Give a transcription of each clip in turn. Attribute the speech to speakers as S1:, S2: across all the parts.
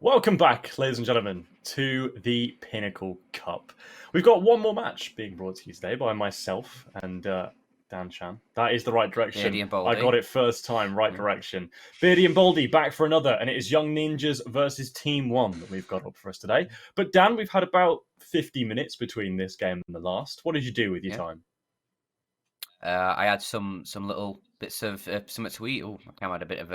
S1: Welcome back, ladies and gentlemen, to the Pinnacle Cup. We've got one more match being brought to you today by myself and Dan Chan. That is the right direction.
S2: Beardy and
S1: I
S2: Baldy.
S1: got it first time, right direction. Beardy and Baldy back for another, and it is Young Ninjas versus TeamOne that we've got up for us today. But Dan, we've had about 50 minutes between this game and the last. What did you do with your time?
S2: I had some little bits of something to eat. Oh, I had a bit of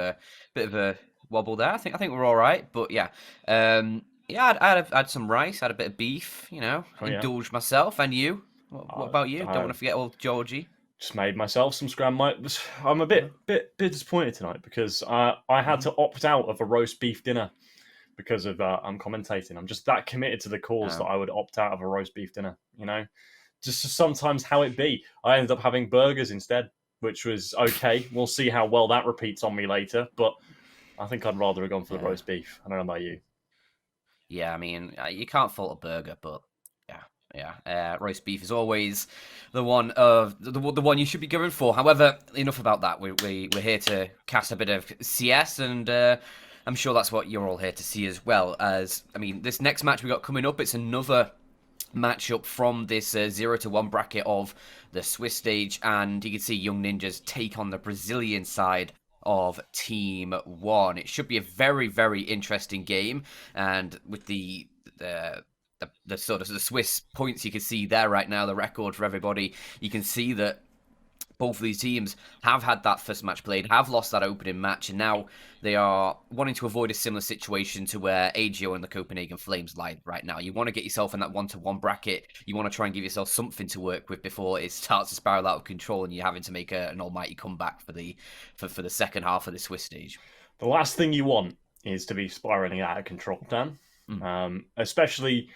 S2: a wobble there. I think we're all right. But yeah, I had some rice, had a bit of beef. Indulged myself. And you? What about you? Don't want to forget old Georgie.
S1: Just made myself some scrambled. I'm a bit disappointed tonight because I had to opt out of a roast beef dinner because of I'm commentating. I'm just that committed to the cause that I would opt out of a roast beef dinner. Just sometimes how it be. I ended up having burgers instead, which was okay. We'll see how well that repeats on me later, but I think I'd rather have gone for the roast beef. I don't know about you.
S2: Yeah, I mean, you can't fault a burger, but yeah. Roast beef is always the one the one you should be going for. However, enough about that. We're here to cast a bit of CS, and I'm sure that's what you're all here to see as well. As I mean, this next match we got coming up, it's another matchup from this 0-1 bracket of the Swiss stage, and you can see Young Ninjas take on the Brazilian side of TeamOne. It should be a very, very interesting game, and with the sort of the Swiss points you can see there right now, the record for everybody, you can see that both of these teams have had that first match played, have lost that opening match, and now they are wanting to avoid a similar situation to where AGO and the Copenhagen Flames lie right now. You want to get yourself in that 1-1 bracket. You want to try and give yourself something to work with before it starts to spiral out of control and you're having to make an almighty comeback for the second half of the Swiss stage.
S1: The last thing you want is to be spiraling out of control, Dan. Especially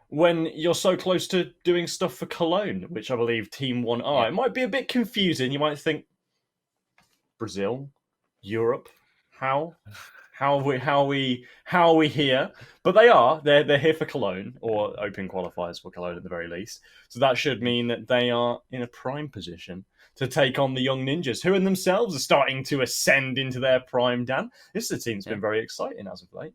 S1: when you're so close to doing stuff for Cologne, which I believe TeamOne are. Yeah. It might be a bit confusing. You might think, Brazil, Europe, how are we here? But they are. They're here for Cologne, or open qualifiers for Cologne at the very least. So that should mean that they are in a prime position to take on the Young Ninjas, who in themselves are starting to ascend into their prime, Dan. This team's been very exciting as of late.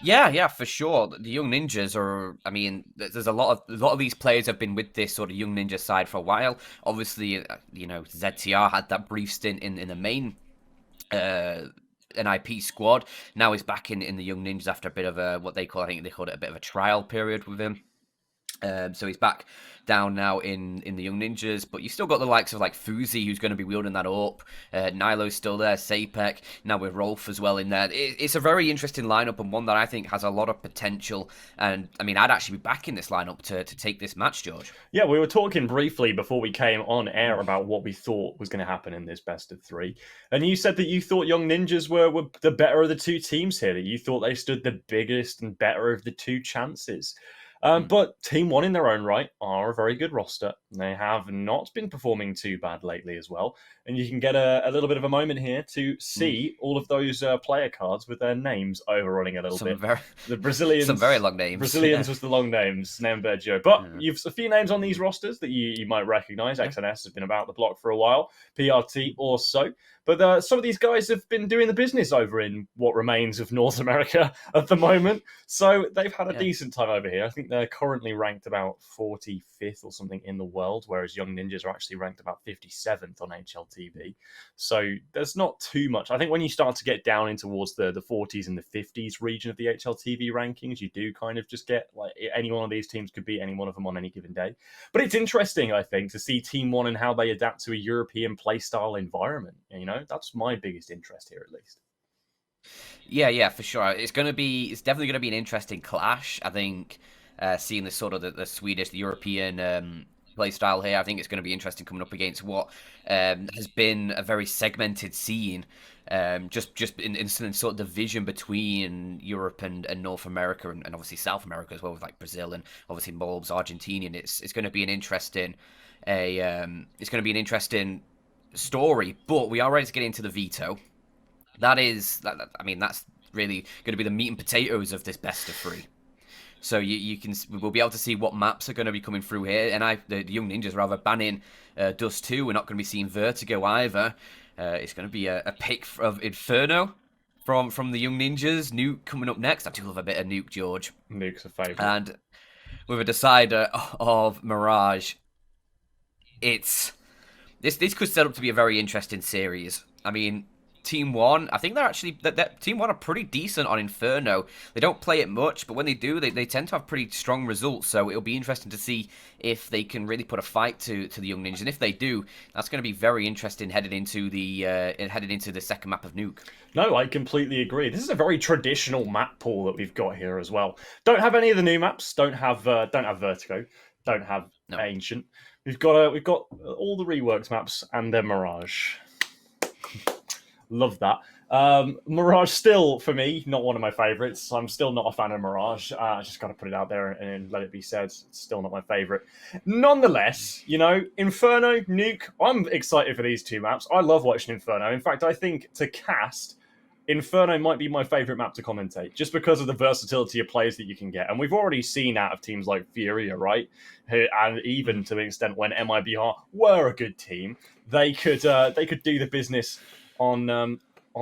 S2: Yeah, for sure. The Young Ninjas are, I mean, there's a lot of these players have been with this sort of Young Ninja side for a while. Obviously, ZTR had that brief stint in the main NIP squad. Now he's back in the Young Ninjas after a bit of a, what they call, I think they called it a bit of a trial period with him. So he's back down now in the Young Ninjas, but you've still got the likes of like Fuzi, who's going to be wielding that up. Nilo's still there, Sapek, now with Rolf as well in there. It's a very interesting lineup and one that I think has a lot of potential. And I mean, I'd actually be back in this lineup to take this match, George.
S1: Yeah, we were talking briefly before we came on air about what we thought was going to happen in this best of three. And you said that you thought Young Ninjas were the better of the two teams here, that you thought they stood the biggest and better of the two chances. But TeamOne in their own right are a very good roster. They have not been performing too bad lately as well. And you can get a little bit of a moment here to see all of those player cards with their names overrunning a little bit. The Brazilians,
S2: some very long names.
S1: Brazilians with the long names, Nembergio. But you've a few names on these rosters that you might recognize. XNS has been about the block for a while. PRT also. But some of these guys have been doing the business over in what remains of North America at the moment. So they've had a decent time over here. I think they're currently ranked about 45th or something in the world, whereas Young Ninjas are actually ranked about 57th on HLTV. So there's not too much. I think when you start to get down in towards the 40s and the 50s region of the HLTV rankings, you do kind of just get like any one of these teams could beat any one of them on any given day. But it's interesting, I think, to see TeamOne and how they adapt to a European playstyle environment. That's my biggest interest here, at least.
S2: Yeah, for sure. It's definitely going to be an interesting clash. I think seeing this sort of the Swedish, the European play style here, I think it's going to be interesting coming up against what has been a very segmented scene, just in sort of division between Europe and North America and obviously South America as well, with like Brazil and obviously Morbs, Argentinian. It's going to be an interesting story, but we are ready to get into the veto. That's really going to be the meat and potatoes of this best of three. So we'll be able to see what maps are going to be coming through here. And the Young Ninjas are either banning Dust 2. We're not going to be seeing Vertigo either. It's going to be a pick of Inferno from the Young Ninjas. Nuke coming up next. I do love a bit of Nuke, George.
S1: Nuke's a favourite.
S2: And with a decider of Mirage, this could set up to be a very interesting series. I mean, TeamOne, I think they're actually TeamOne are pretty decent on Inferno. They don't play it much, but when they do, they tend to have pretty strong results. So it'll be interesting to see if they can really put a fight to the Young Ninjas. And if they do, that's going to be very interesting headed into the second map of Nuke.
S1: No, I completely agree. This is a very traditional map pool that we've got here as well. Don't have any of the new maps. Don't have Vertigo. Don't have Ancient. We've got all the reworked maps and then Mirage. Love that. Mirage still, for me, not one of my favourites. I'm still not a fan of Mirage. I just got to put it out there and let it be said. It's still not my favourite. Nonetheless, Inferno, Nuke, I'm excited for these two maps. I love watching Inferno. In fact, I think to cast, Inferno might be my favourite map to commentate, just because of the versatility of players that you can get. And we've already seen out of teams like Furia, right? And even to an extent when MIBR were a good team, they could do the business on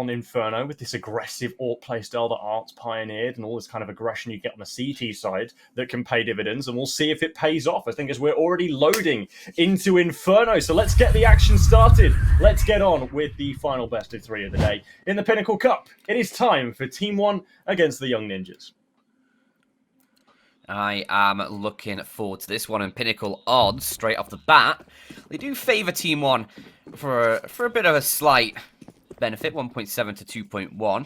S1: Inferno with this aggressive AWP playstyle that Art's pioneered and all this kind of aggression you get on the CT side that can pay dividends, and we'll see if it pays off. I think as we're already loading into Inferno, so let's get the action started. Let's get on with the final best of 3 of the day. In the Pinnacle Cup, it is time for TeamOne against the Young Ninjas.
S2: I am looking forward to this one, and Pinnacle odds, straight off the bat, they do favour TeamOne for a bit of a slight benefit, 1.7 to 2.1.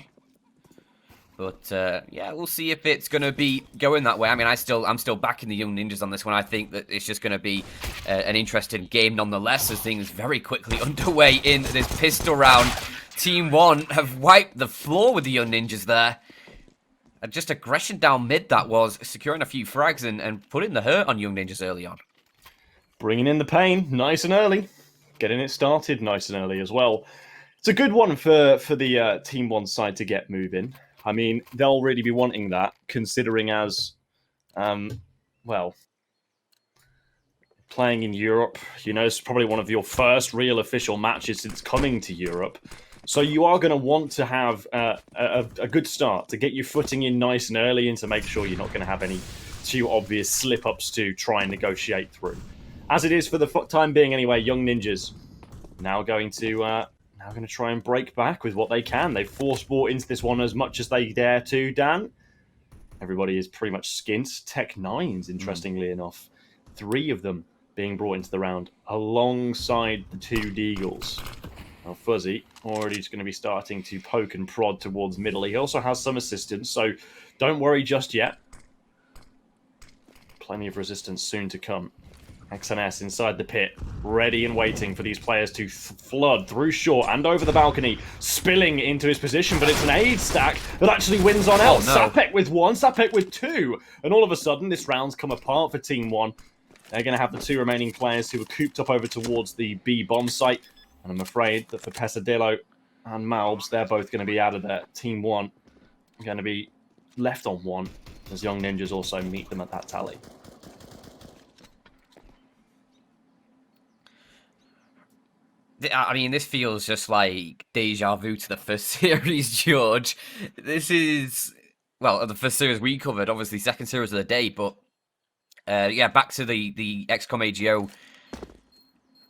S2: But yeah, we'll see if it's going to be going that way. I mean, I'm still backing the Young Ninjas on this one. I think that it's just going to be an interesting game nonetheless, as things very quickly underway in this pistol round. TeamOne have wiped the floor with the Young Ninjas there. Just aggression down mid, that was, securing a few frags and putting the hurt on Young Ninjas early on.
S1: Bringing in the pain nice and early. Getting it started nice and early as well. It's a good one for the TeamOne side to get moving. I mean, they'll really be wanting that, considering as, well, playing in Europe, it's probably one of your first real official matches since coming to Europe. So you are going to want to have a good start to get your footing in nice and early and to make sure you're not going to have any too obvious slip-ups to try and negotiate through. As it is for the time being anyway, Young Ninjas now going to try and break back with what they can. They've force-bought into this one as much as they dare to, Dan. Everybody is pretty much skint. Tech-9s, interestingly enough. 3 of them being brought into the round alongside the 2 Deagles. Now, Fuzzy already is going to be starting to poke and prod towards middle. He also has some assistance, so don't worry just yet. Plenty of resistance soon to come. XNS inside the pit, ready and waiting for these players to flood through short and over the balcony, spilling into his position, but it's an aid stack that actually wins on out. Sapek with 1, Sapek with 2, and all of a sudden this round's come apart for TeamOne. They're going to have the 2 remaining players who are cooped up over towards the B bomb site, and I'm afraid that for Pesadillo and Malbs, they're both going to be out of there. TeamOne are going to be left on 1, as Young Ninjas also meet them at that tally.
S2: I mean, this feels just like deja vu to the first series, George. This is, well, the first series we covered, obviously second series of the day, but yeah, back to the XCOM AGO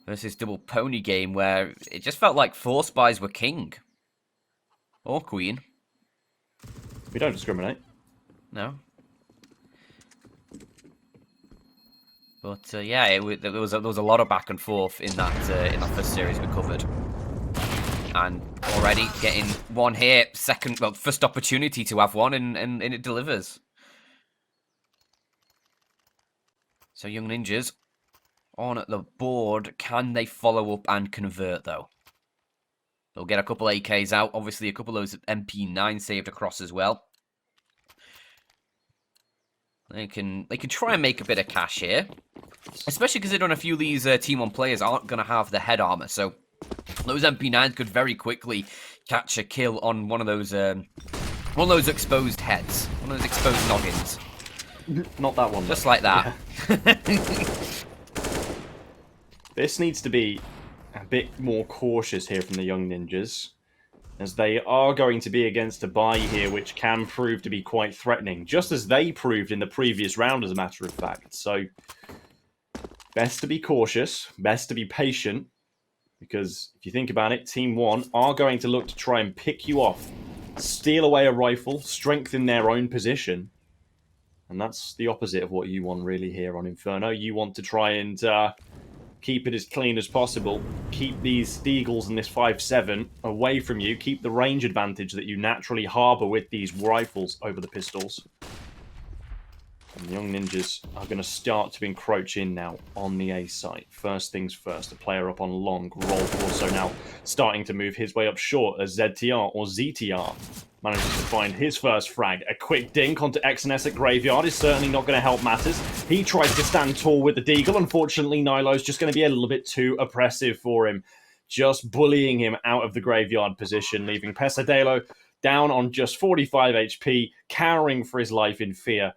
S2: versus Double Pony game where it just felt like 4 spies were king. Or queen.
S1: We don't discriminate.
S2: No. But yeah, there was a lot of back and forth in that first series we covered, and already getting 1 here, first opportunity to have 1, and it delivers. So Young Ninjas on the board. Can they follow up and convert though? They'll get a couple AKs out, obviously a couple of those MP9 saved across as well. They can try and make a bit of cash here, especially considering a few of these TeamOne players aren't going to have the head armor. So those MP9s could very quickly catch a kill on one of those exposed heads, one of those exposed noggins.
S1: Not that one.
S2: Just like that.
S1: Yeah. This needs to be a bit more cautious here from the Young Ninjas. as they are going to be against a buy here, which can prove to be quite threatening, just as they proved in the previous round, as a matter of fact. So, best to be cautious, best to be patient, because if you think about it, TeamOne are going to look to try and pick you off, steal away a rifle, strengthen their own position. And that's the opposite of what you want really here on Inferno. You want to try and keep it as clean as possible. Keep these Deagles and this 5.7 away from you. Keep the range advantage that you naturally harbour with these rifles over the pistols. And the Young Ninjas are going to start to encroach in now on the A site. First things first, a player up on long. Rolf also now starting to move his way up short as ZTR or ZTR manages to find his first frag. A quick dink onto XNS at Graveyard is certainly not going to help matters. He tries to stand tall with the Deagle. Unfortunately, Nilo's just going to be a little bit too oppressive for him. Just bullying him out of the Graveyard position, leaving Pesadelo down on just 45 HP, cowering for his life in fear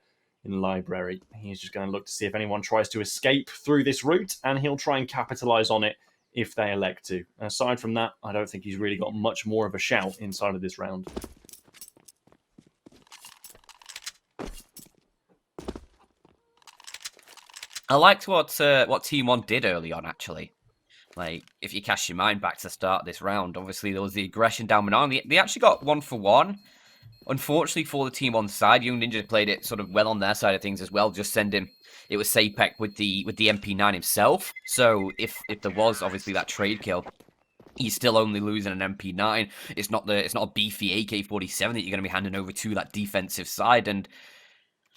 S1: in Library. He's just going to look to see if anyone tries to escape through this route, and he'll try and capitalize on it if they elect to. Aside from that, I don't think he's really got much more of a shout inside of this round.
S2: I liked what TeamOne did early on, actually. Like, if you cast your mind back to the start of this round, obviously there was the aggression down Manon. They actually got 1-for-1. Unfortunately for the Team on side, Young Ninja played it sort of well on their side of things as well, just sending it was Sapek with the MP9 himself. So if there was obviously that trade kill, he's still only losing an MP9. It's not a beefy AK-47 that you're going to be handing over to that defensive side. And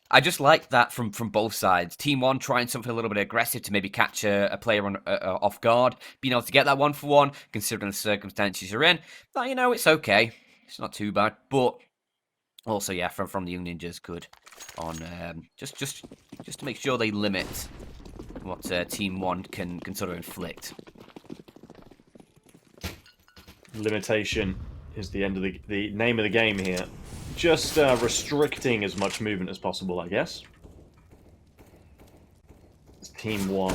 S2: I just like that from both sides. TeamOne trying something a little bit aggressive to maybe catch a player on off guard, being able to get that 1-for-1, considering the circumstances you're in. But, you know, it's okay. It's not too bad. But also, yeah, from the Young Ninjas, good on just to make sure they limit what TeamOne can sort of inflict.
S1: Limitation is the end of the name of the game here. Just restricting as much movement as possible, I guess. It's TeamOne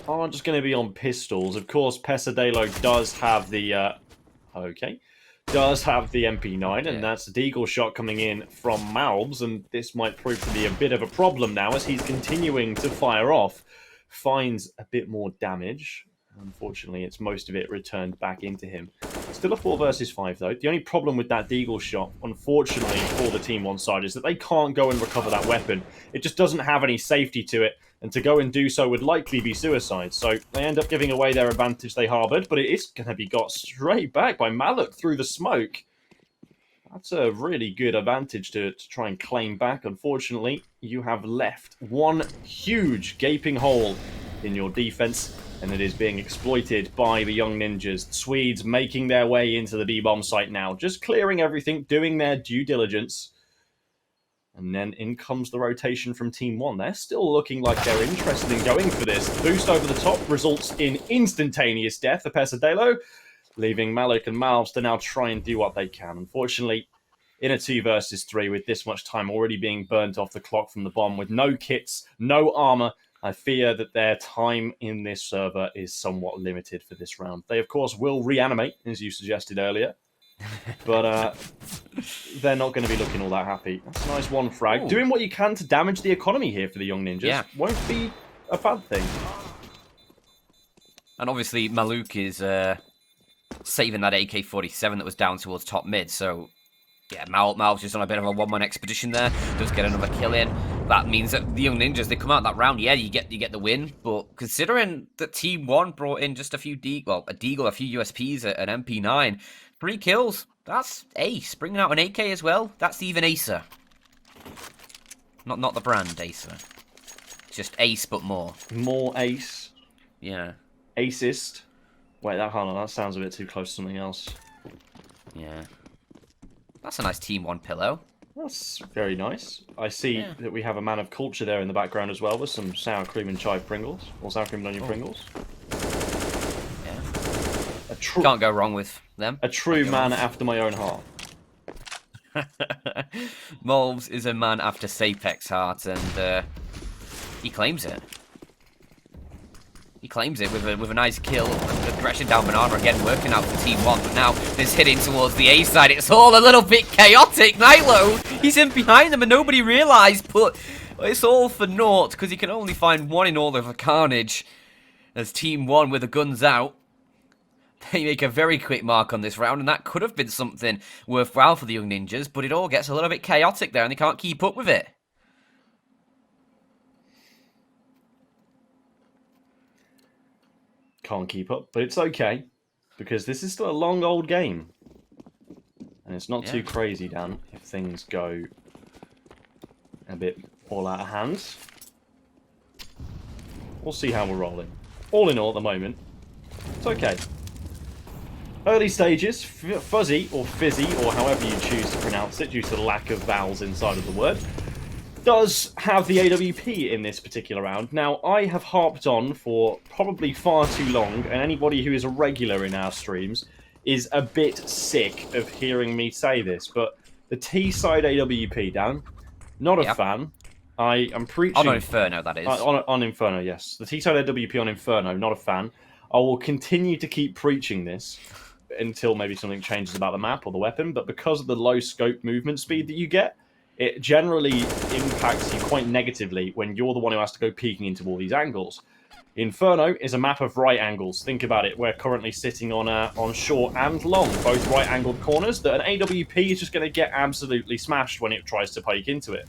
S1: are just going to be on pistols. Of course, Pesadelo does have the does have the MP9, and that's a Deagle shot coming in from Malbs, and this might prove to be a bit of a problem now as he's continuing to fire off. Finds a bit more damage. Unfortunately, it's most of it returned back into him. Still a 4 versus 5, though. The only problem with that Deagle shot, unfortunately, for the TeamOne side, is that they can't go and recover that weapon. It just doesn't have any safety to it, and to go and do so would likely be suicide. So they end up giving away their advantage they harboured, but it is going to be got straight back by Maluk through the smoke. That's a really good advantage to try and claim back. Unfortunately, you have left one huge gaping hole in your defense, and it is being exploited by the Young Ninjas. The Swedes making their way into the B-bomb site now, just clearing everything, doing their due diligence. And then in comes the rotation from TeamOne. They're still looking like they're interested in going for this. The boost over the top results in instantaneous death for Pesadelo, leaving Malik and Malves to now try and do what they can. Unfortunately, in a 2 versus 3, with this much time already being burnt off the clock from the bomb, with no kits, no armor, I fear that their time in this server is somewhat limited for this round. They, of course, will reanimate, as you suggested earlier, but they're not going to be looking all that happy. That's a nice one frag. Ooh. Doing what you can to damage the economy here for the Young Ninjas won't be a bad thing.
S2: And obviously, Maluk is saving that AK-47 that was down towards top mid, so yeah, Mal's just on a bit of a one-man expedition there. Does get another kill in. That means that the Young Ninjas, they come out that round. Yeah, you get the win. But considering that TeamOne brought in just a few a Deagle, a few USPs, an MP9, 3 kills. That's ace. Bringing out an AK as well. That's even acer. Not the brand acer. Just ace, but more.
S1: More ace.
S2: Yeah.
S1: Acist. Wait, hold on. That sounds a bit too close to something else.
S2: Yeah. That's a nice TeamOne pillow.
S1: That's very nice. I see that we have a man of culture there in the background as well, with some sour cream and chive Pringles, or sour cream and onion Pringles.
S2: Yeah. Can't go wrong with them.
S1: A true man after my own heart.
S2: Malves is a man after Sapek's heart, and he claims it. claims it with a nice kill. Aggression down Banana again, working out for TeamOne. But now this hitting towards the A side. It's all a little bit chaotic. Nilo, he's in behind them and nobody realised, but it's all for naught because he can only find one in all of the carnage. As TeamOne with the guns out, they make a very quick mark on this round, and that could have been something worthwhile for the Young Ninjas, but it all gets a little bit chaotic there and they can't keep up with it.
S1: Can't keep up, but it's okay, because this is still a long old game. And it's not too crazy, Dan, if things go a bit all out of hand. We'll see how we're rolling. All in all, at the moment, it's okay. Early stages, fuzzy or fizzy, or however you choose to pronounce it, due to the lack of vowels inside of the word, does have the AWP in this particular round. Now, I have harped on for probably far too long, and anybody who is a regular in our streams is a bit sick of hearing me say this, but the T-side AWP, Dan, not a fan. I am preaching...
S2: On Inferno, that is.
S1: On Inferno, yes. The T-side AWP on Inferno, not a fan. I will continue to keep preaching this until maybe something changes about the map or the weapon, but because of the low scope movement speed that you get, it generally impacts you quite negatively when you're the one who has to go peeking into all these angles. Inferno is a map of right angles. Think about it. We're currently sitting on short and long, both right-angled corners, that an AWP is just going to get absolutely smashed when it tries to poke into it.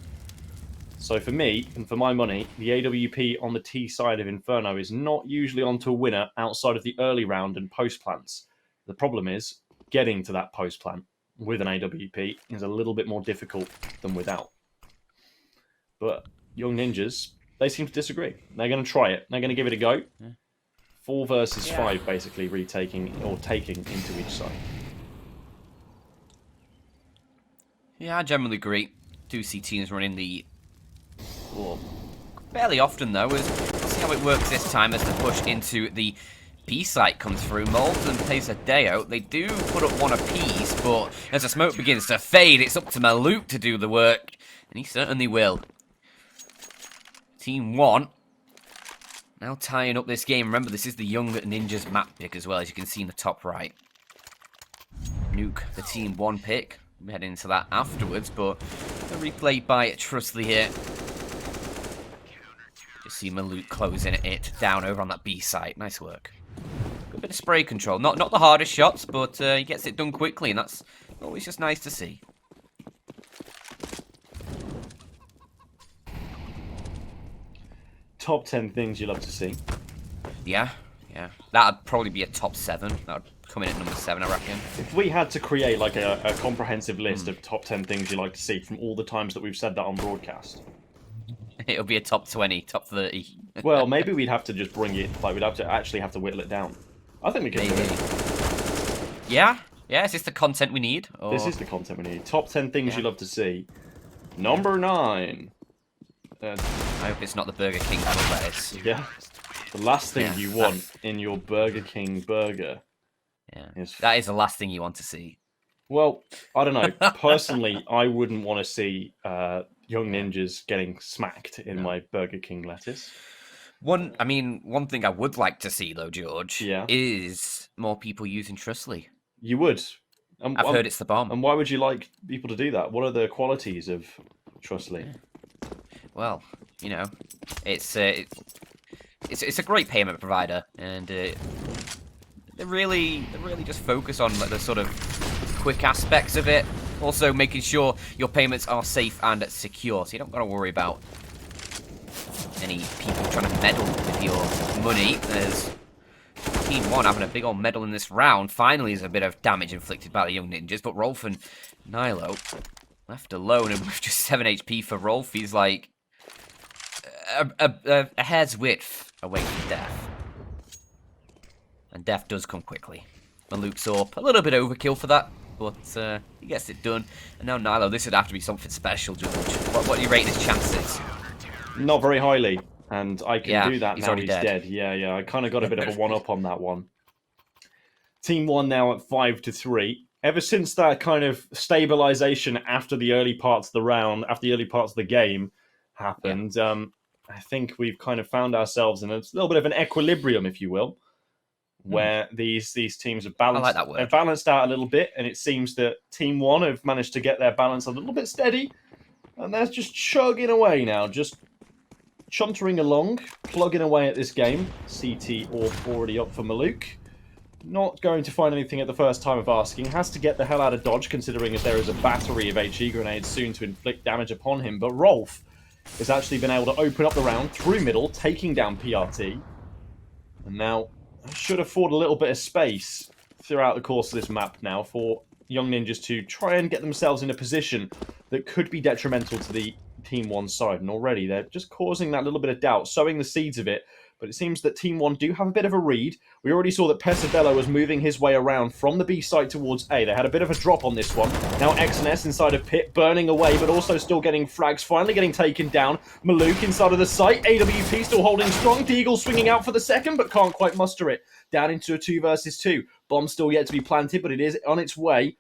S1: So for me, and for my money, the AWP on the T side of Inferno is not usually onto a winner outside of the early round and post-plants. The problem is, getting to that post-plant with an AWP is a little bit more difficult than without. But Young Ninjas, they seem to disagree. They're going to try it. They're going to give it a go. 4 versus 5, basically, retaking or taking into each side.
S2: Yeah, I generally agree. Do see teams running the... Well, fairly often, though. We'll see how it works this time as the push into the B site comes through. Molten plays a day out. They do put up one apiece, but as the smoke begins to fade, it's up to Maluk to do the work, and he certainly will. TeamOne now tying up this game. Remember, this is the Young Ninjas map pick as well, as you can see in the top right. Nuke, the TeamOne pick. We'll head into that afterwards, but a replay by Trustly here. Just see Maluk closing it down over on that B site. Nice work. A bit of spray control. Not the hardest shots, but he gets it done quickly, and that's always just nice to see.
S1: Top 10 things you love to see.
S2: Yeah. That'd probably be a top 7. That would come in at number 7, I reckon.
S1: If we had to create like a comprehensive list of top 10 things you like to see from all the times that we've said that on broadcast,
S2: it'll be a top 20, top 30.
S1: Well, maybe we'd have to just bring it, like we'd have to actually have to whittle it down. I think we can do it.
S2: Yeah, is this the content we need? Or...
S1: This is the content we need. Top 10 things you love to see. Number 9.
S2: I hope it's not the Burger King lettuce.
S1: Yeah. The last thing you want in your Burger King burger.
S2: Yeah. That is the last thing you want to see.
S1: Well, I don't know. Personally, I wouldn't want to see Young Ninjas getting smacked in my Burger King lettuce.
S2: One thing I would like to see, though, George, is more people using Trustly.
S1: You would?
S2: I've heard it's the bomb.
S1: And why would you like people to do that? What are the qualities of Trustly?
S2: Well, you know, it's a great payment provider, and they really just focus on like, the sort of quick aspects of it. Also, making sure your payments are safe and secure, so you don't got to worry about any people trying to meddle with your money. There's TeamOne having a big old medal in this round. Finally, there's a bit of damage inflicted by the Young Ninjas, but Rolf and Nilo left alone, and with just 7 HP for Rolf, he's like a hair's width away from death. And death does come quickly. Maluk's up. A little bit overkill for that, but he gets it done. And now Nilo, this would have to be something special, George. What do you rate his chances?
S1: Not very highly. And I can do that
S2: he's
S1: now
S2: already
S1: he's dead. Yeah. I kind of got a bit of a one-up on that one. TeamOne now at 5-3. Ever since that kind of stabilization after the early parts of the round, after the early parts of the game happened, I think we've kind of found ourselves in a little bit of an equilibrium, if you will, where these teams have
S2: I like
S1: balanced
S2: that word.
S1: they've balanced out a little bit, and it seems that Team One have managed to get their balance a little bit steady, and they're just chugging away now, just chuntering along, plugging away at this game. CT Orb already up for Maluk. Not going to find anything at the first time of asking. Has to get the hell out of dodge, considering as there is a battery of HE grenades soon to inflict damage upon him. But Rolf has actually been able to open up the round through middle, taking down PRT. And now should afford a little bit of space throughout the course of this map now for Young Ninjas to try and get themselves in a position that could be detrimental to the Team1 side. And already they're just causing that little bit of doubt, sowing the seeds of it. But it seems that Team1 do have a bit of a read. We already saw that Pesadelo was moving his way around from the B site towards A. They had a bit of a drop on this one. Now XNS inside of Pit, burning away, but also still getting frags, finally getting taken down. Maluk inside of the site. AWP still holding strong. Deagle swinging out for the second, but can't quite muster it. Down into a 2 versus 2. Bomb still yet to be planted, but it is on its way,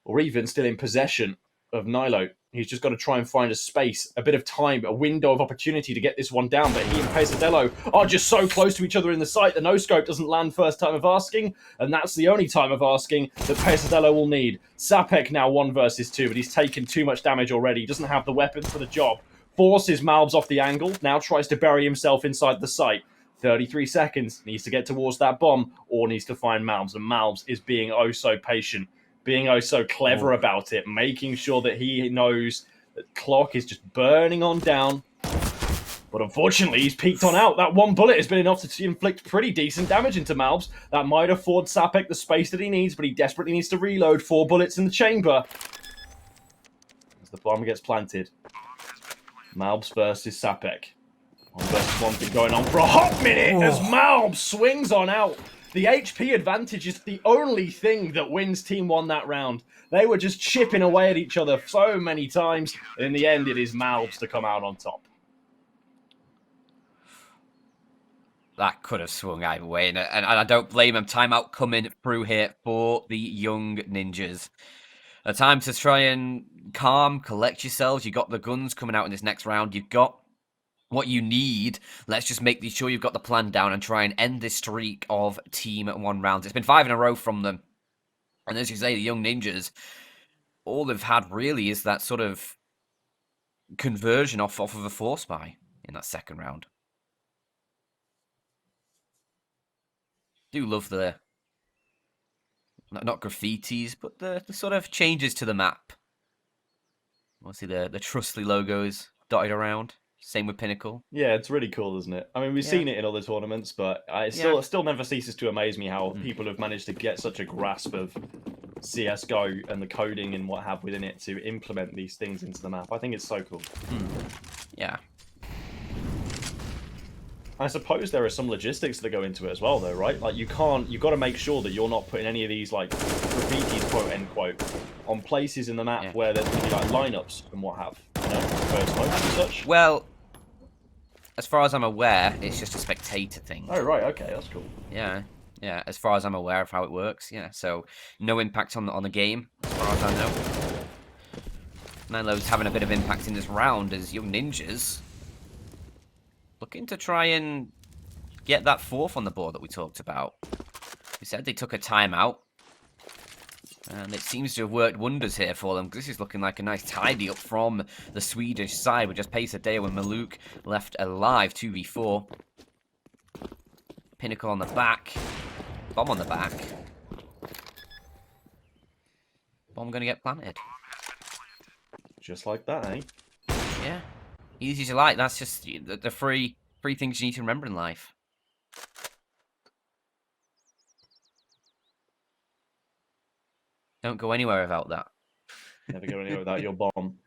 S1: or even still in possession of Nilo. He's just got to try and find a space, a bit of time, a window of opportunity to get this one down. But he and Pesadelo are just so close to each other in the site. The no-scope doesn't land first time of asking, and that's the only time of asking that Pesadelo will need. Sapek now 1 versus 2, but he's taken too much damage already. He doesn't have the weapons for the job. Forces Malbs off the angle, now tries to bury himself inside the site. 33 seconds, needs to get towards that bomb, or needs to find Malbs, and Malbs is being oh so patient, being oh so clever about it, making sure that he knows that clock is just burning on down. But unfortunately, he's peaked on out. That one bullet has been enough to inflict pretty decent damage into Malbs. That might afford Sapek the space that he needs, but he desperately needs to reload. 4 bullets in the chamber. As the bomb gets planted. Malbs versus Sapek. 1 versus 1's been going on for a hot minute as Malbs swings on out. The HP advantage is the only thing that wins Team1 that round. They were just chipping away at each other so many times, and in the end, it is Malbs to come out on top.
S2: That could have swung either way, and I don't blame him. Timeout coming through here for the Young Ninjas. A time to try and calm, collect yourselves. You got the guns coming out in this next round. You've got what you need. Let's just make sure you've got the plan down and try and end this streak of Team1 rounds. It's been 5 in a row from them. And as you say, the Young Ninjas, all they've had really is that sort of conversion off of a force buy in that second round. Do love the, not graffitis, but the sort of changes to the map. Obviously the Trustly logos dotted around. Same with Pinnacle.
S1: Yeah, it's really cool, isn't it? I mean, we've seen it in other tournaments, but it still never ceases to amaze me how people have managed to get such a grasp of CSGO and the coding and what have within it to implement these things into the map. I think it's so cool.
S2: Yeah.
S1: I suppose there are some logistics that go into it as well, though, right? Like, you've got to make sure that you're not putting any of these, like, graffitis, quote, end quote, on places in the map where there's going to be, like, lineups and what have, you know, first smoke and such.
S2: Well, as far as I'm aware, it's just a spectator thing.
S1: Oh, right, okay, that's cool.
S2: Yeah, yeah, as far as I'm aware of how it works, yeah, so no impact on the game, as far as I know. Nilo's having a bit of impact in this round as Young Ninjas looking to try and get that 4th on the board that we talked about. We said they took a timeout, and it seems to have worked wonders here for them, because this is looking like a nice tidy up from the Swedish side, with just Pesadeo and Maluk left alive, 2v4. Pinnacle on the back. Bomb on the back. Bomb going to get planted.
S1: Just like that, eh?
S2: Yeah. Easy as you like. That's just the three things you need to remember in life. Don't go anywhere without that.
S1: Never go anywhere without your bomb.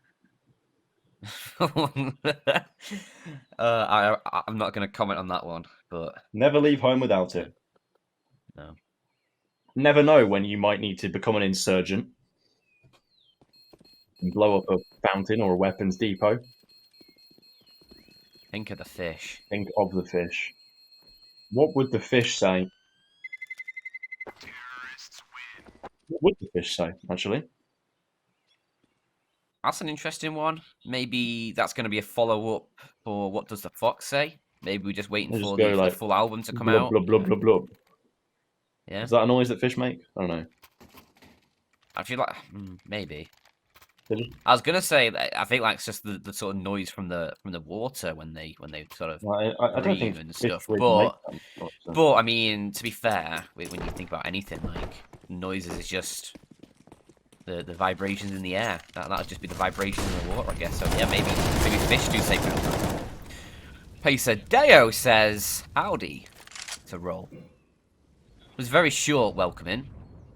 S2: I'm not going to comment on that one, but
S1: never leave home without it.
S2: No.
S1: Never know when you might need to become an insurgent and blow up a fountain or a weapons depot.
S2: Think of the fish.
S1: Think of the fish. What would the fish say? What would the fish say, actually?
S2: That's an interesting one. Maybe that's going to be a follow-up for What Does the Fox Say? Maybe we're just waiting
S1: They just
S2: for
S1: go
S2: the
S1: like
S2: full album to come
S1: blub
S2: out.
S1: blub blub blub blub.
S2: Yeah.
S1: Is that a noise that fish make? I don't know.
S2: I feel like maybe.
S1: Did it?
S2: I was gonna say that I think like it's just the sort of noise from the water when they sort of
S1: I don't think
S2: breathe and
S1: fish
S2: stuff.
S1: really make them.
S2: But I mean, to be fair, when you think about anything like noises, is just the vibrations in the air. That'll just be the vibrations in the water, I guess. So yeah, maybe fish do say that. Pacer Deo says howdy to roll. It was very short welcoming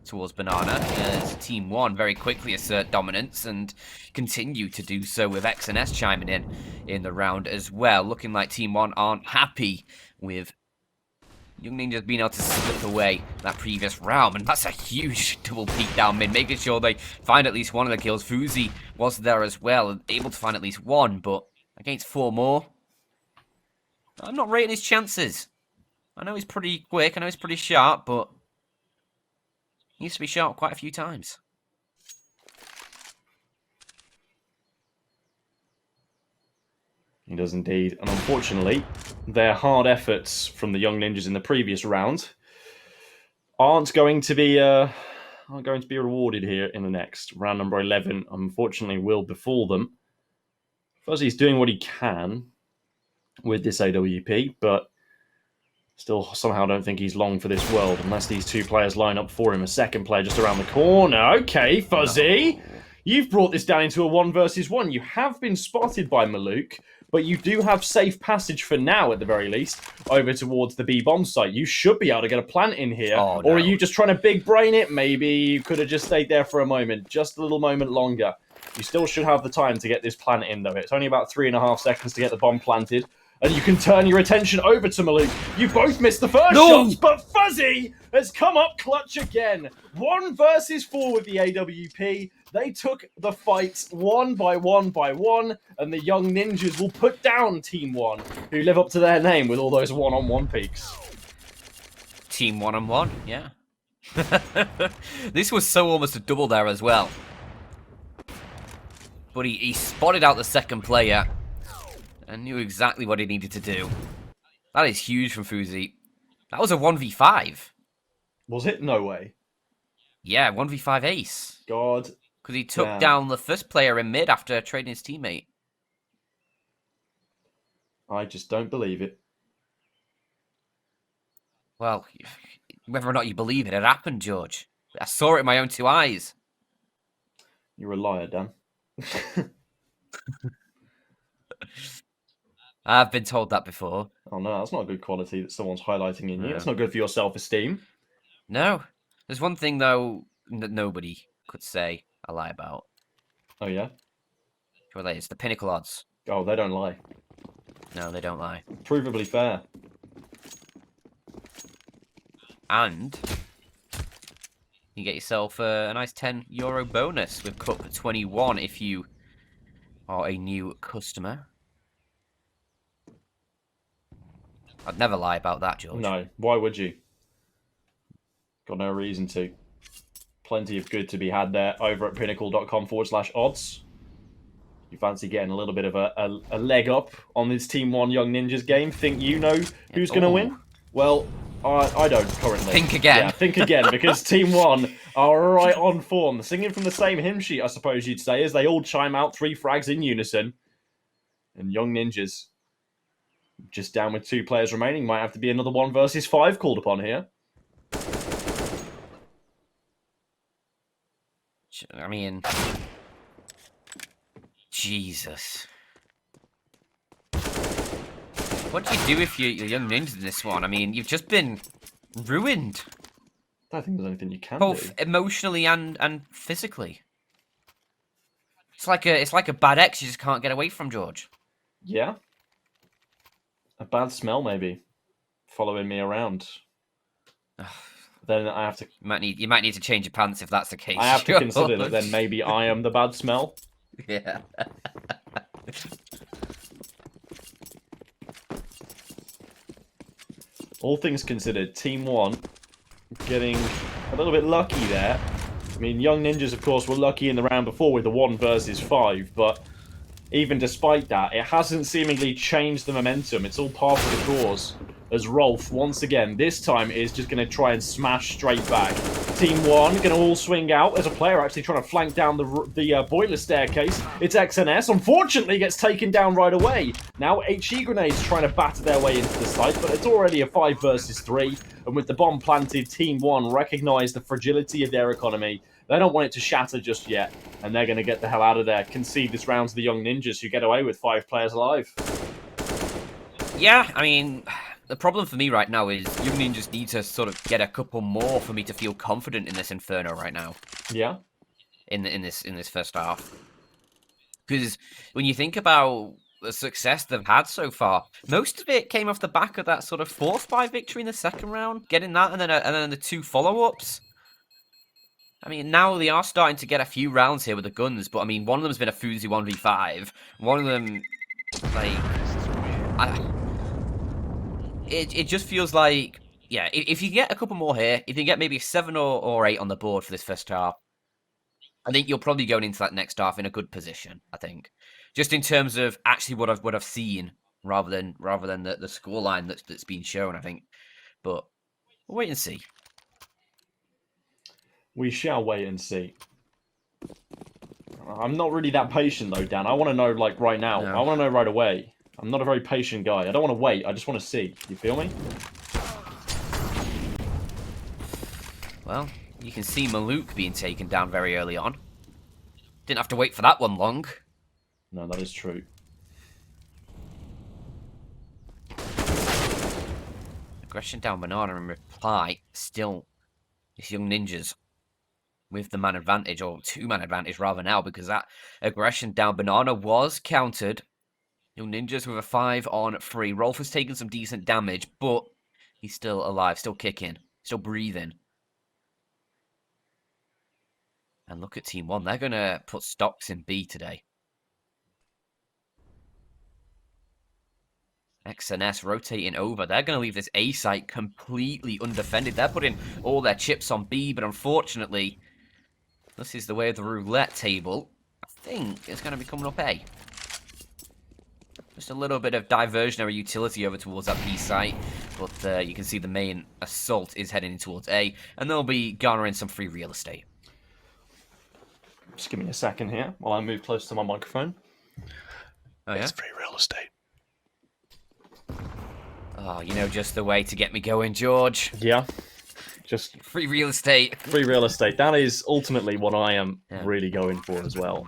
S2: towards Banana as TeamOne very quickly assert dominance and continue to do so with X&S chiming in the round as well. Looking like TeamOne aren't happy with Young Ninjas being able to slip away that previous round, and that's a huge double peek down mid, making sure they find at least one of the kills. Fuzi was there as well, able to find at least one, but against 4 more, I'm not rating his chances. I know he's pretty quick, I know he's pretty sharp, but he needs to be sharp quite a few times.
S1: He does indeed. And unfortunately, their hard efforts from the Young Ninjas in the previous round aren't going to be rewarded here in the next. Round number 11, unfortunately, will befall them. Fuzzy's doing what he can with this AWP, but still somehow don't think he's long for this world unless these two players line up for him. A second player just around the corner. Okay, Fuzzy. No. You've brought this down into a 1 versus 1. You have been spotted by Maluk, but you do have safe passage for now, at the very least, over towards the B-bomb site. You should be able to get a plant in here.
S2: Oh, no.
S1: Or are you just trying to big brain it? Maybe you could have just stayed there for a moment. Just a little moment longer. You still should have the time to get this plant in, though. It's only about 3.5 seconds to get the bomb planted. And you can turn your attention over to Maluk. You both missed the first shots, but Fuzzy has come up clutch again. 1 versus 4 with the AWP. They took the fights 1 by 1 by 1, and the Young Ninjas will put down TeamOne, who live up to their name with all those one-on-one peaks.
S2: Team 1-on-1, yeah. This was so almost a double there as well. But he spotted out the second player and knew exactly what he needed to do. That is huge from Fuzi. That was a 1v5.
S1: Was it? No way.
S2: Yeah, 1v5 ace.
S1: God.
S2: Because he took down the first player in mid after trading his teammate.
S1: I just don't believe it.
S2: Well, whether or not you believe it, it happened, George. I saw it in my own 2 eyes.
S1: You're a liar, Dan.
S2: I've been told that before.
S1: Oh no, that's not a good quality that someone's highlighting in you. That's not good for your self-esteem.
S2: No. There's one thing, though, that nobody could say I lie about.
S1: Oh, yeah?
S2: Well, it's the Pinnacle odds.
S1: Oh, they don't lie.
S2: No, they don't lie.
S1: Provably fair.
S2: And you get yourself a nice €10 bonus with Cup 21 if you are a new customer. I'd never lie about that, George.
S1: No, why would you? Got no reason to. Plenty of good to be had there over at pinnacle.com/odds. You fancy getting a little bit of a leg up on this TeamOne Young Ninjas game? Think you know who's going to win? Well, I don't currently.
S2: Think again.
S1: Yeah, think again, because TeamOne are right on form. Singing from the same hymn sheet, I suppose you'd say, as they all chime out 3 frags in unison. And Young Ninjas, just down with 2 players remaining, might have to be another 1 versus 5 called upon here.
S2: I mean, Jesus. What do you do if you're Young Ninjas in this one? I mean, you've just been ruined.
S1: I don't think there's anything you can
S2: both
S1: do.
S2: Emotionally and physically. It's like a bad ex you just can't get away from, George.
S1: Yeah. A bad smell, maybe, following me around. Then I have to.
S2: You might need to change your pants if that's the case.
S1: I have to consider that then maybe I am the bad smell.
S2: Yeah.
S1: All things considered, TeamOne getting a little bit lucky there. I mean, Young Ninjas, of course, were lucky in the round before with the 1 versus 5, but even despite that, it hasn't seemingly changed the momentum. It's all par for the course. As Rolf, once again, this time is just going to try and smash straight back. TeamOne going to all swing out. There's a player actually trying to flank down the boiler staircase. It's XNS. Unfortunately, gets taken down right away. Now HE Grenades trying to batter their way into the site, but it's already a 5 versus 3. And with the bomb planted, TeamOne recognize the fragility of their economy. They don't want it to shatter just yet, and they're going to get the hell out of there. Concede this round to the Young Ninjas, who get away with 5 players alive.
S2: Yeah, I mean, the problem for me right now is Young Ninjas need to sort of get a couple more for me to feel confident in this Inferno right now.
S1: Yeah.
S2: In this first half, because when you think about the success they've had so far, most of it came off the back of that sort of force buy victory in the second round, getting that, and then the 2 follow-ups. I mean, now they are starting to get a few rounds here with the guns, but I mean, one of them's been a Fuzi 1v5. One of them, like, it just feels like, yeah, if you get a couple more here, if you get maybe 7 or 8 on the board for this first half, I think you're probably going into that next half in a good position. I think, just in terms of actually what I've seen, rather than the scoreline that's been shown. I think, but we'll wait and see.
S1: We shall wait and see. I'm not really that patient though, Dan. I want to know like right now.
S2: No.
S1: I want to know right away. I'm not a very patient guy. I don't want to wait. I just want to see. You feel me?
S2: Well, you can see Nuke being taken down very early on. Didn't have to wait for that one long.
S1: No, that is true.
S2: Aggression down Banana in reply. Still, it's Young Ninjas with the man advantage, or 2-man advantage rather now, because that aggression down Banana was countered. Young Ninjas with a 5 on 3. Rolf has taken some decent damage, but he's still alive, still kicking, still breathing. And look at TeamOne. They're going to put stocks in B today. XNS rotating over. They're going to leave this A site completely undefended. They're putting all their chips on B, but unfortunately, this is the way of the roulette table. I think it's going to be coming up A. Just a little bit of diversionary utility over towards that B site, but you can see the main assault is heading in towards A, and they'll be garnering some free real estate.
S1: Just give me a second here while I move close to my microphone.
S2: Oh, yeah?
S1: It's free real estate.
S2: Oh, you know, just the way to get me going, George.
S1: Yeah. Just
S2: free real estate.
S1: Free real estate. That is ultimately what I am really going for as well.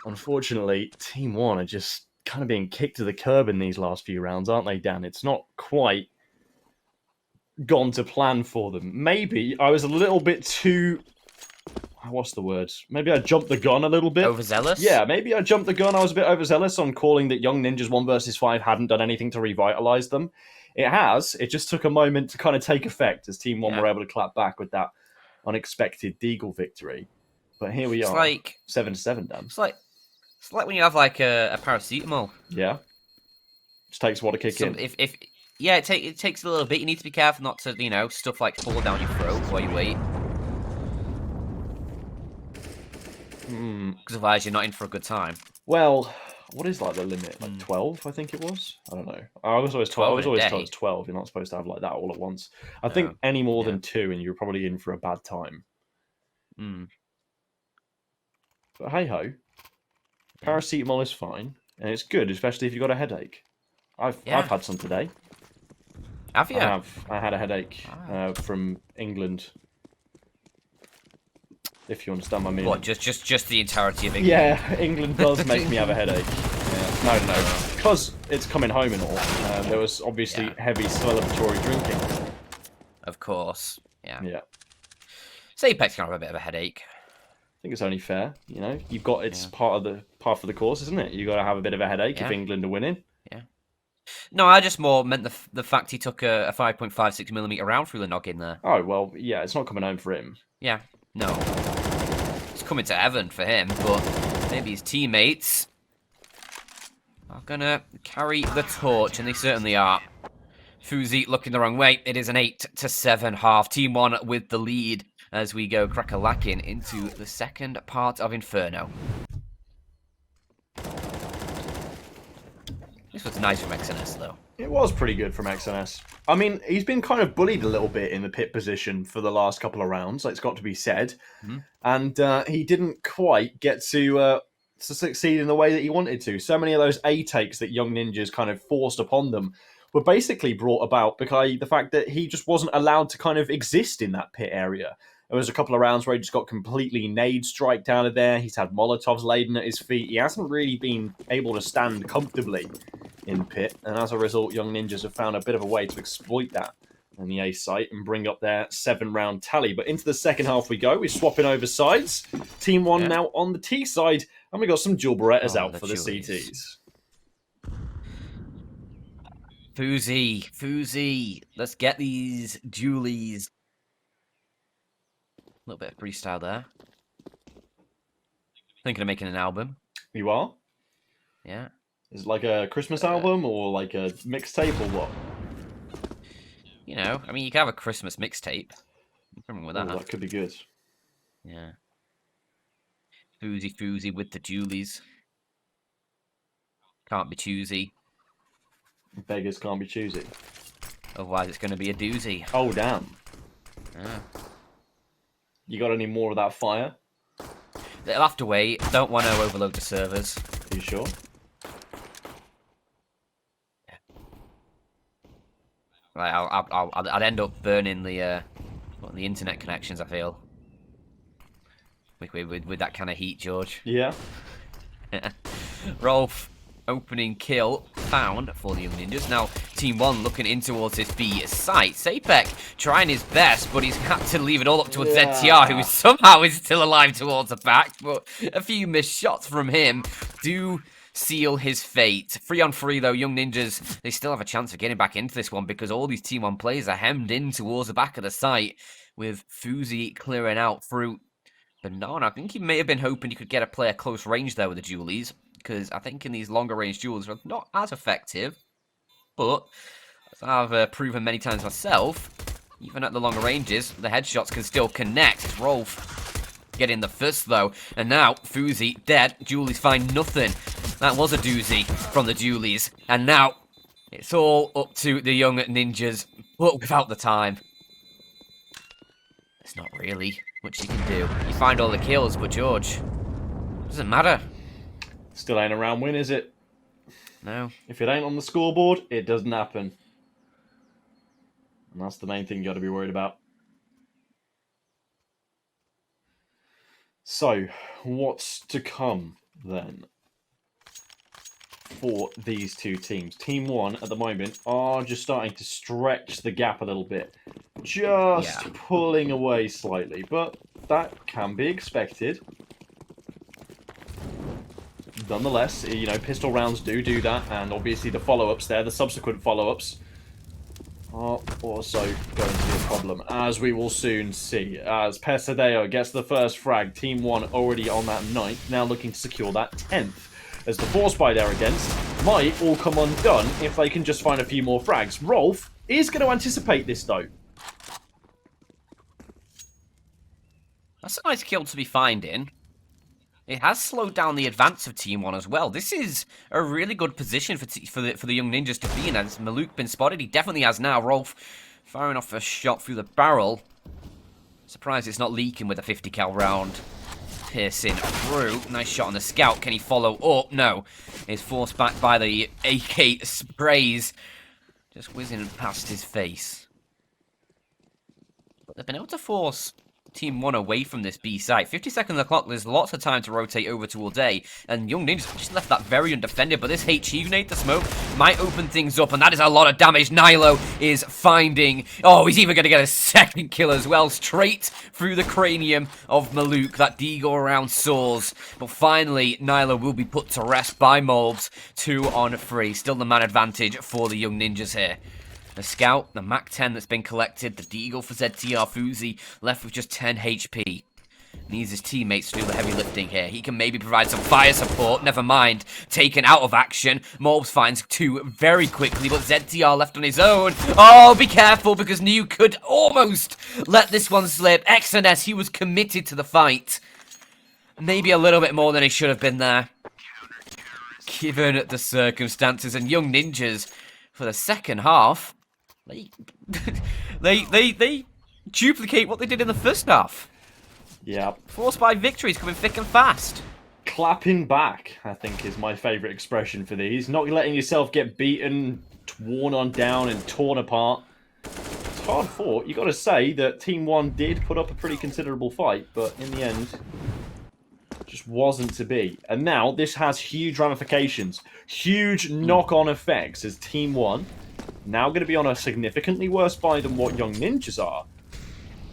S1: Unfortunately, TeamOne are just kind of being kicked to the curb in these last few rounds, aren't they, Dan? It's not quite gone to plan for them. Maybe I was a little bit too... What's the word? Maybe I jumped the gun a little bit.
S2: Overzealous?
S1: Yeah, maybe I jumped the gun. I was a bit overzealous on calling that Young Ninjas 1 versus 5 hadn't done anything to revitalize them. It has. It just took a moment to kind of take effect as TeamOne were able to clap back with that unexpected Deagle victory. But here we are.
S2: Like
S1: 7-7, Dan.
S2: It's like when you have like a paracetamol.
S1: Yeah. Just takes what to kick in.
S2: It takes a little bit. You need to be careful not to, you know, stuff like fall down your throat while you wait. Because otherwise you're not in for a good time.
S1: Well, what is like the limit? Like 12, I think it was? I don't know. I was always 12. I was always told it's 12. You're not supposed to have like that all at once. I think any more than 2 and you're probably in for a bad time. But hey-ho. Paracetamol is fine. And it's good, especially if you've got a headache. I've had some today.
S2: Have you?
S1: I had a headache from England. If you understand my meaning.
S2: What, just the entirety of England?
S1: Yeah, England does make me have a headache. Yeah. No. Because it's coming home and all. There was obviously heavy celebratory drinking.
S2: Of course. Yeah.
S1: So
S2: Apex can have a bit of a headache.
S1: I think it's only fair, you know. You've got part of the course, isn't it? You've got to have a bit of a headache if England are winning.
S2: Yeah. No, I just more meant the fact he took a 5.56mm round through the noggin there.
S1: Oh well, yeah, it's not coming home for him.
S2: Yeah. No. It's coming to heaven for him, but maybe his teammates are gonna carry the torch, and they certainly are. Fuzi looking the wrong way. It is an 8-7 half. TeamOne with the lead. as we go crack-a-lacking into the second part of Inferno. This was nice from XNS, though.
S1: It was pretty good from XNS. I mean, he's been kind of bullied a little bit in the pit position for the last couple of rounds, it's got to be said. And he didn't quite get to succeed in the way that he wanted to. So many of those A takes that Young Ninjas kind of forced upon them were basically brought about because the fact that he just wasn't allowed to kind of exist in that pit area. There was a couple of rounds where he just got completely nade striked out of there. He's had Molotovs laden at his feet. He hasn't really been able to stand comfortably in pit, and as a result, Young Ninjas have found a bit of a way to exploit that on the A site and bring up their 7-round tally. But into the second half we go. We're swapping over sides. TeamOne now on the T side, and we got some dual Berettas out for the CTs.
S2: Foozy, let's get these dualies. A little bit of freestyle there. Thinking of making an album.
S1: You are?
S2: Yeah.
S1: Is it like a Christmas album or like a mixtape or what?
S2: You know, I mean, you can have a Christmas mixtape. Nothing wrong with that.
S1: That could be good.
S2: Yeah. Foozy with the dualies. Can't be choosy.
S1: Beggars can't be choosy.
S2: Otherwise, it's going to be a doozy.
S1: Oh, damn.
S2: Yeah.
S1: You got any more of that fire?
S2: They'll have to wait. Don't want to overload the servers.
S1: Are you sure?
S2: Right, I'd end up burning the internet connections, I feel. With that kind of heat, George.
S1: Yeah.
S2: Rolf, opening kill found for the Young Ninjas. Now, TeamOne looking in towards his B site. Sapek trying his best, but he's had to leave it all up to a ZTR, who somehow is still alive towards the back. But a few missed shots from him do seal his fate. 3-on-3 though, Young Ninjas, they still have a chance of getting back into this one because all these TeamOne players are hemmed in towards the back of the site with Foozy clearing out through Banana. I think he may have been hoping he could get a player close range there with the dualies, because I think in these longer range duels are not as effective, but as I've proven many times myself, even at the longer ranges, the headshots can still connect. Rolf getting the first though, and now Foozy dead. Dualies find nothing. That was a doozy from the dualies, and now it's all up to the Young Ninjas, but without the time. It's not really much you can do. You find all the kills, but George, doesn't matter.
S1: Still ain't a round win, is it?
S2: No.
S1: If it ain't on the scoreboard, it doesn't happen. And that's the main thing you got to be worried about. So, what's to come then for these two teams? TeamOne at the moment are just starting to stretch the gap a little bit. Just pulling away slightly, but that can be expected. Nonetheless, you know, pistol rounds do that, and obviously the follow-ups there, the subsequent follow-ups, are also going to be a problem, as we will soon see. As Pesadeo gets the first frag, TeamOne already on that 9th, now looking to secure that 10th. As the force buy there against might all come undone if they can just find a few more frags. Rolf is going to anticipate this, though.
S2: That's a nice kill to be finding. It has slowed down the advance of TeamOne as well. This is a really good position for the Young Ninjas to be in. Has Maluk been spotted? He definitely has now. Rolf firing off a shot through the barrel. Surprised it's not leaking with a 50 cal round. Piercing through. Nice shot on the scout. Can he follow up? No. He's forced back by the AK sprays. Just whizzing past his face. But they've been able to force TeamOne away from this B site. 50 seconds on the clock, there's lots of time to rotate over to all day, and Young Ninjas just left that very undefended, but this HE grenade, the smoke, might open things up, and that is a lot of damage. Nilo is finding, oh, he's even going to get a second kill as well, straight through the cranium of Maluk. That deagle around soars, but finally, Nilo will be put to rest by Molds. 2-on-3, still the man advantage for the Young Ninjas here. The scout, the MAC-10 that's been collected, the deagle for ZTR Foozy, left with just 10 HP. Needs his teammates to do the heavy lifting here. He can maybe provide some fire support. Never mind. Taken out of action. Morbs finds 2 very quickly, but ZTR left on his own. Oh, be careful, because Nuke could almost let this one slip. XNS, he was committed to the fight. Maybe a little bit more than he should have been there, given the circumstances. And Young Ninjas, for the second half, they duplicate what they did in the first half.
S1: Yeah.
S2: Forced by victories coming thick and fast.
S1: Clapping back, I think, is my favourite expression for these. Not letting yourself get beaten, worn on down, and torn apart. It's hard fought. You got to say that TeamOne did put up a pretty considerable fight, but in the end, just wasn't to be. And now this has huge ramifications, huge knock-on effects, as TeamOne now going to be on a significantly worse bye than what Young Ninjas are.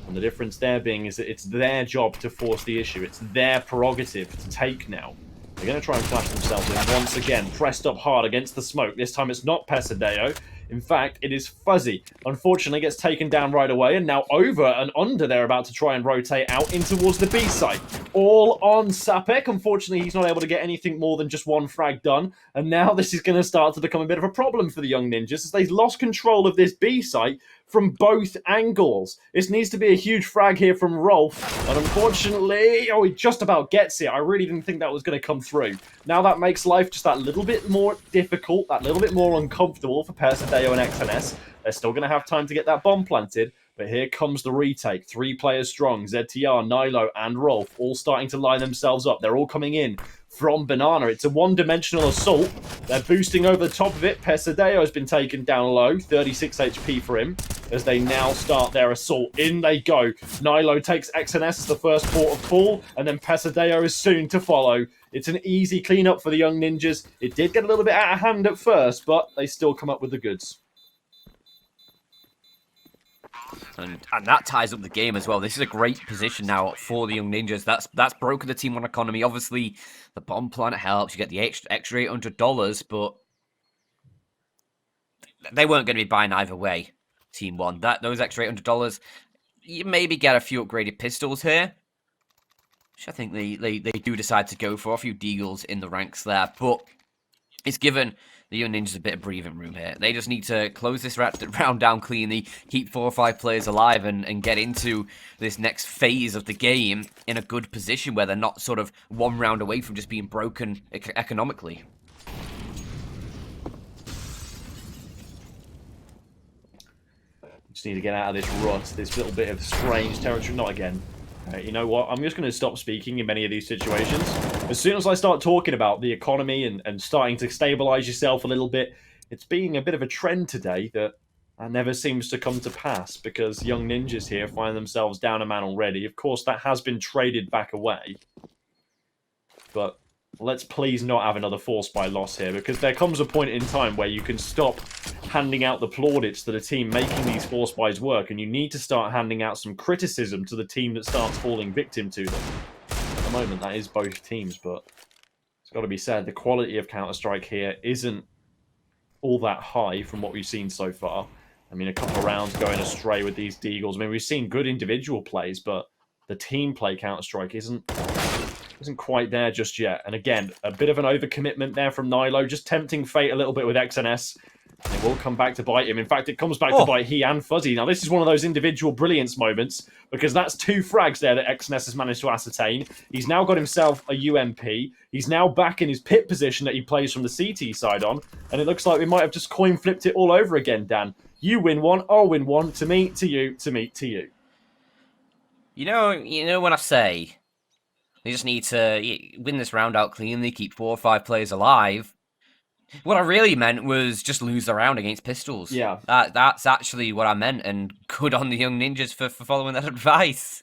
S1: And the difference there being is that it's their job to force the issue. It's their prerogative to take now. They're going to try and flash themselves in once again, pressed up hard against the smoke. This time it's not Pesadeo. In fact, it is Fuzzy. Unfortunately, gets taken down right away, and now over and under they're about to try and rotate out in towards the B side. All on Sapek. Unfortunately, he's not able to get anything more than just 1 frag done, and now this is going to start to become a bit of a problem for the Young Ninjas, as they've lost control of this B site from both angles. This needs to be a huge frag here from Rolf, but unfortunately, oh, he just about gets it. I really didn't think that was going to come through. Now that makes life just that little bit more difficult, that little bit more uncomfortable for Persadeo and XNS. They're still going to have time to get that bomb planted, but here comes the retake. 3 players strong, ZTR, Nilo, and Rolf, all starting to line themselves up. They're all coming in from Banana. It's a one-dimensional assault. They're boosting over the top of it. Pesadeo has been taken down low, 36 HP for him, as they now start their assault. In they go. Nilo takes XNS as the first port of call, and then Pesadeo is soon to follow. It's an easy cleanup for the Young Ninjas. It did get a little bit out of hand at first, but they still come up with the goods.
S2: And that ties up the game as well. This is a great position now for the Young Ninjas. That's broken the TeamOne economy. Obviously, the bomb plant helps. You get the extra $800, but they weren't going to be buying either way, TeamOne. Those extra $800, you maybe get a few upgraded pistols here, which I think they do decide to go for. A few deagles in the ranks there, but it's given the Young Ninjas a bit of breathing room here. They just need to close this round down cleanly, keep 4 or 5 players alive, and get into this next phase of the game in a good position where they're not sort of 1 round away from just being broken economically.
S1: Just need to get out of this rut, this little bit of strange territory. Not again. You know what? I'm just going to stop speaking in many of these situations. As soon as I start talking about the economy and starting to stabilize yourself a little bit, it's being a bit of a trend today that never seems to come to pass, because Young Ninjas here find themselves down a man already. Of course, that has been traded back away. But let's please not have another force by loss here, because there comes a point in time where you can stop handing out the plaudits to the team making these force buys work, and you need to start handing out some criticism to the team that starts falling victim to them. At the moment, that is both teams, but it's got to be said, the quality of Counter-Strike here isn't all that high from what we've seen so far. I mean, a couple of rounds going astray with these deagles. I mean, we've seen good individual plays, but the team play Counter-Strike isn't quite there just yet. And again, a bit of an overcommitment there from Nilo, just tempting fate a little bit with XNS. It will come back to bite him. In fact, it comes back to bite he and Fuzzy. Now, this is one of those individual brilliance moments, because that's 2 frags there that XNS has managed to ascertain. He's now got himself a UMP. He's now back in his pit position that he plays from the CT side on, and it looks like we might have just coin flipped it all over again, Dan. You win one, I'll win one. To me, to you, to me, to you.
S2: You know when I say they just need to win this round out cleanly, keep 4 or 5 players alive. What I really meant was just lose the round against pistols.
S1: Yeah.
S2: That's actually what I meant, and good on the Young Ninjas for following that advice.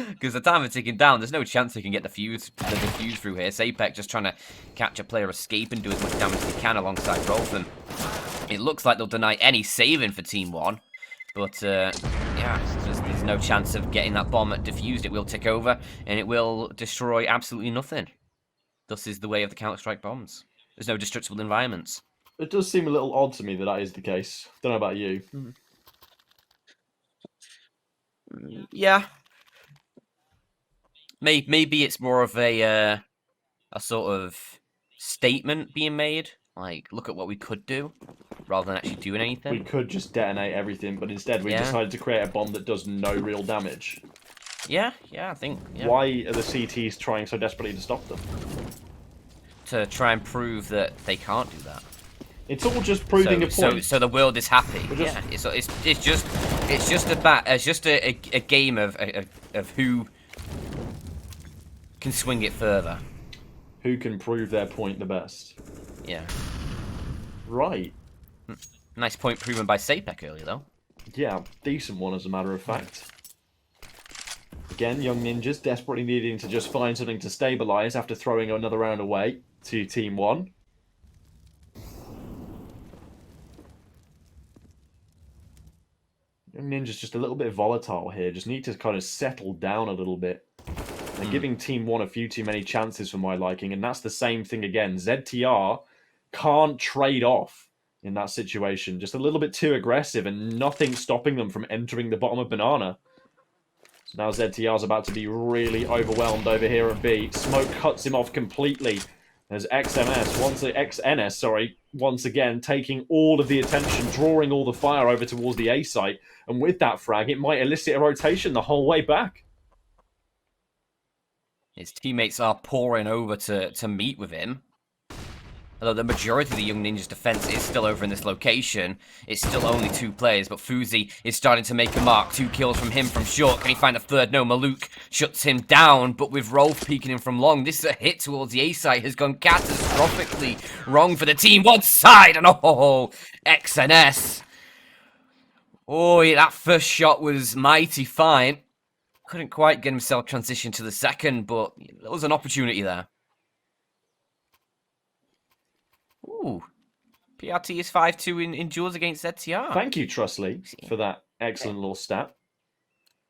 S2: Because the time is ticking down. There's no chance they can get the fuse through here. Sapek just trying to catch a player escape and do as much damage as he can alongside Rolf. And it looks like they'll deny any saving for TeamOne. But, yeah, there's no chance of getting that bomb defused. It will tick over, and it will destroy absolutely nothing. Thus is the way of the Counter-Strike bombs. There's no destructible environments. It
S1: does seem a little odd to me that is the case. Don't know about you.
S2: Yeah. maybe it's more of a sort of statement being made. Like, look at what we could do, rather than actually doing anything.
S1: We could just detonate everything, but instead we decided to create a bomb that does no real damage.
S2: Yeah, I think. Yeah.
S1: Why are the CTs trying so desperately to stop them?
S2: To try and prove that they can't do that.
S1: It's all just proving a point.
S2: So the world is happy. Yeah, it's just a game of who can swing it further.
S1: Who can prove their point the best?
S2: Yeah.
S1: Right.
S2: Nice point proven by Sapek earlier, though.
S1: Yeah, decent one as a matter of fact. Again, Young Ninjas desperately needing to just find something to stabilize after throwing another round away to TeamOne. Young Ninjas just a little bit volatile here. Just need to kind of settle down a little bit. They're giving TeamOne a few too many chances for my liking, and that's the same thing again. ZTR can't trade off in that situation. Just a little bit too aggressive, and nothing stopping them from entering the bottom of Banana. So now ZTR's about to be really overwhelmed over here at B. Smoke cuts him off completely. As XNS, once again taking all of the attention, drawing all the fire over towards the A site. And with that frag, it might elicit a rotation the whole way back.
S2: His teammates are pouring over to meet with him. Although the majority of the Young Ninjas defense is still over in this location, it's still only 2 players, but Fuzi is starting to make a mark. 2 kills from him from short. Can he find a third? No, Maluk shuts him down, but with Rolf peeking him from long, this is a hit towards the A site has gone catastrophically wrong for the TeamOne side, and XNS. Oh, yeah, that first shot was mighty fine. Couldn't quite get himself transitioned to the second, but there was an opportunity there. Ooh. PRT is 5-2 in duels against ZTR.
S1: Thank you, Trusley, for that excellent little stat.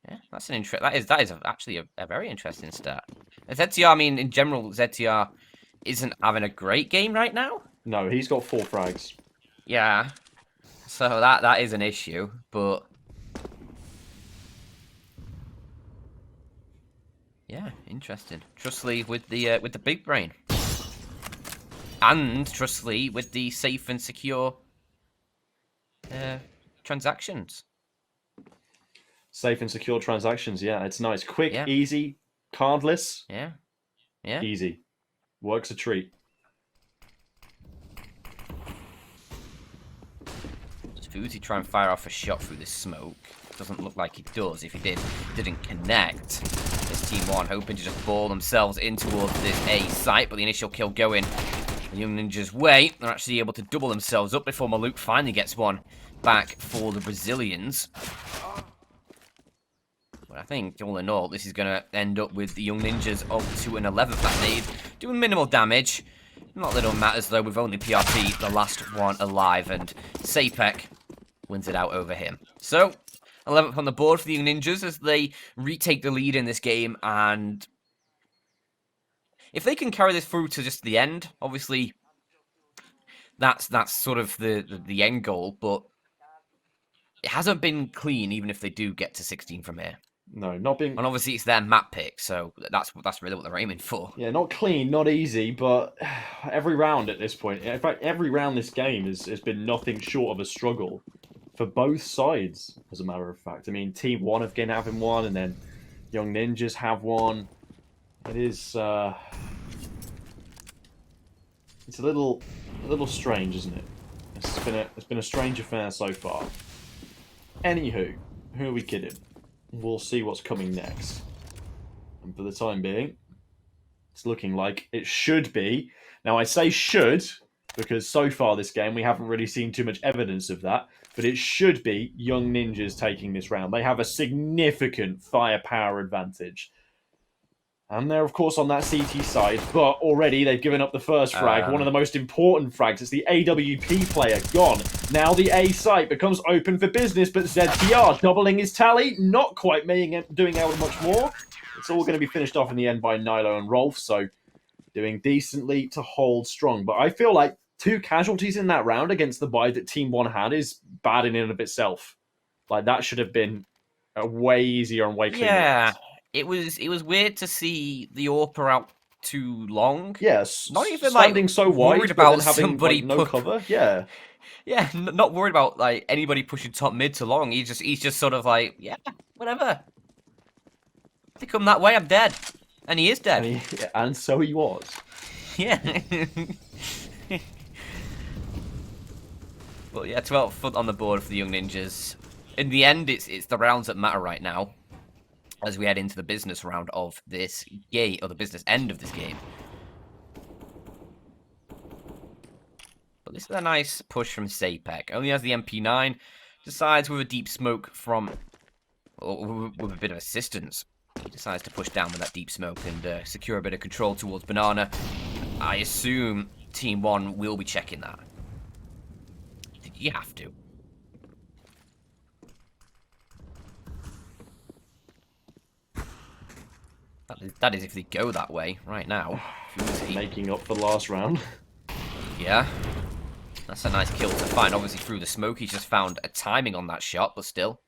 S2: Yeah, that's an that is actually a very interesting stat. ZTR, I mean, in general, ZTR isn't having a great game right now.
S1: No, he's got 4 frags.
S2: Yeah. So that is an issue, but yeah, interesting. Trusley with the big brain. And Trusley with the safe and secure transactions.
S1: Safe and secure transactions, yeah. It's nice. Quick, easy, cardless.
S2: Yeah.
S1: Easy. Works a treat.
S2: Does Fuzi try and fire off a shot through this smoke? Doesn't look like he does. If he didn't connect. This TeamOne hoping to just ball themselves in towards this A site, but the initial kill going the Young Ninjas' way. They're actually able to double themselves up before Maluk finally gets one back for the Brazilians. But I think, all in all, this is going to end up with the Young Ninjas up to an 11th that nade, doing minimal damage. Not that it matters, though, with only PRT, the last one alive, and Sapek wins it out over him. So, 11th on the board for the Young Ninjas as they retake the lead in this game, and if they can carry this through to just the end, obviously that's sort of the end goal, but it hasn't been clean even if they do get to 16 from here.
S1: No, not being...
S2: And obviously it's their map pick, so that's really what they're aiming for.
S1: Yeah, not clean, not easy, but every round at this point, in fact, every round this game has been nothing short of a struggle for both sides, as a matter of fact. I mean, TeamOne have been having one, and then Young Ninjas have one. It is... it's a little strange, isn't it? It's been a strange affair so far. Anywho, who are we kidding? We'll see what's coming next. And for the time being, it's looking like it should be. Now, I say should, because so far this game, we haven't really seen too much evidence of that. But it should be Young Ninjas taking this round. They have a significant firepower advantage. And they're, of course, on that CT side, but already they've given up the first frag, one of the most important frags. It's the AWP player gone. Now the A site becomes open for business, but ZTR doubling his tally, not quite doing out much more. It's all going to be finished off in the end by Nilo and Rolf, so doing decently to hold strong. But I feel like 2 casualties in that round against the buy that TeamOne had is bad in and of itself. Like, that should have been a way easier and way cleaner.
S2: Yeah. it was weird to see the AWPer out too long.
S1: Yes,
S2: Not even
S1: standing
S2: like
S1: so
S2: worried
S1: wide,
S2: about
S1: but then having
S2: somebody
S1: like no cover. Yeah.
S2: Yeah, not worried about like anybody pushing top mid too long. He's just sort of like, yeah, whatever. If they come that way, I'm dead, and he is dead.
S1: And so he was.
S2: Yeah. But yeah, 12th foot on the board for the Young Ninjas. In the end, it's the rounds that matter right now, as we head into the business round of this game, or the business end of this game. But this is a nice push from Sapek. Only has the MP9, decides with a deep smoke from, or with a bit of assistance, he decides to push down with that deep smoke and secure a bit of control towards Banana. I assume TeamOne will be checking that. You have to. That is if they go that way right now.
S1: Making up for the last round.
S2: Yeah. That's a nice kill to find. Obviously through the smoke, he's just found a timing on that shot, but still.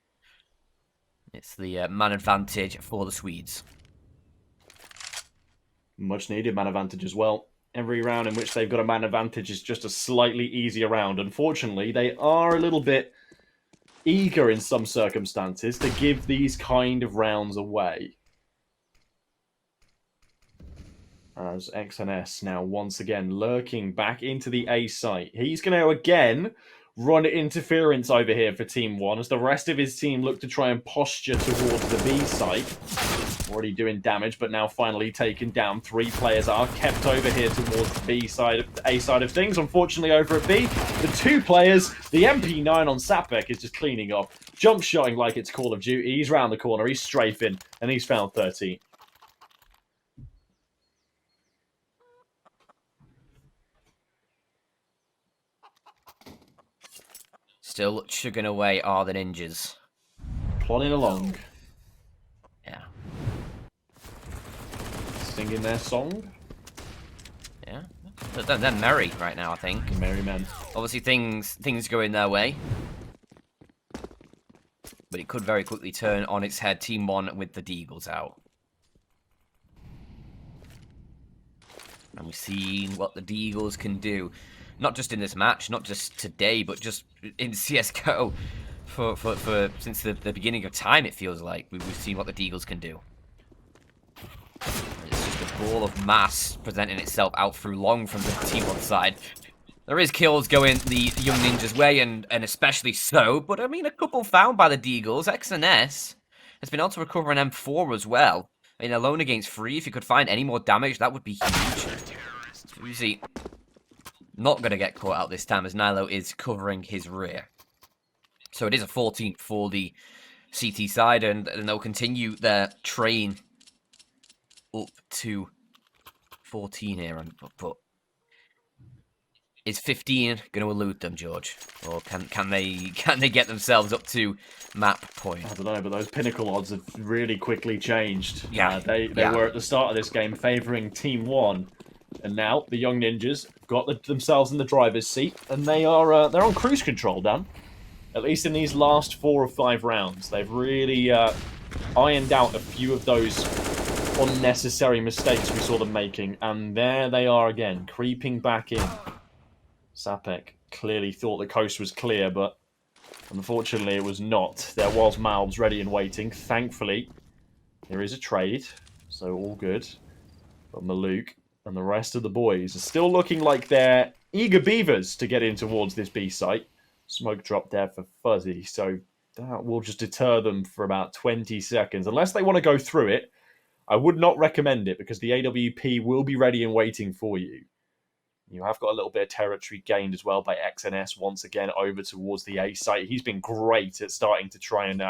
S2: It's the man advantage for the Swedes.
S1: Much needed man advantage as well. Every round in which they've got a man advantage is just a slightly easier round. Unfortunately, they are a little bit eager in some circumstances to give these kind of rounds away. As XNS now once again lurking back into the A site. He's going to again run interference over here for TeamOne as the rest of his team look to try and posture towards the B site. Already doing damage, but now finally taken down. 3 players are kept over here towards the B side, the A side of things. Unfortunately, over at B, the 2 players, the MP9 on Sapek is just cleaning up, jump shotting like it's Call of Duty. He's round the corner, he's strafing, and he's found 13.
S2: Still chugging away are the ninjas.
S1: Plodding along.
S2: Yeah.
S1: Singing their song.
S2: Yeah. They're merry right now, I think.
S1: Merry men.
S2: Obviously things going their way. But it could very quickly turn on its head. TeamOne with the Deagles out. And we've seen what the Deagles can do. Not just in this match, not just today, but just in CSGO for since the beginning of time, it feels like. We've seen what the Deagles can do. It's just a ball of mass presenting itself out through long from the TeamOne side. There is kills going the Young Ninjas' way, and especially so, but I mean, a couple found by the Deagles. XNS has been able to recover an M4 as well. I mean, alone against 3, if you could find any more damage, that would be huge. You see, not going to get caught out this time as Nilo is covering his rear. So it is a 14th for the CT side, and they'll continue their train up to 14 here. But is 15 going to elude them, George? Or can they get themselves up to map point?
S1: I don't know, but those Pinnacle odds have really quickly changed.
S2: Yeah.
S1: They were at the start of this game favouring TeamOne. And now the Young Ninjas got themselves in the driver's seat, and they're on cruise control, Dan. At least in these last 4 or 5 rounds, they've really ironed out a few of those unnecessary mistakes we saw them making, and there they are again, creeping back in. Sapek clearly thought the coast was clear, but unfortunately it was not. There was mouths ready and waiting. Thankfully, there is a trade, so all good. But Maluk and the rest of the boys are still looking like they're eager beavers to get in towards this B site. Smoke drop there for Fuzzy, so that will just deter them for about 20 seconds. Unless they want to go through it, I would not recommend it because the AWP will be ready and waiting for you. You have got a little bit of territory gained as well by XNS once again over towards the A site. He's been great at starting to try and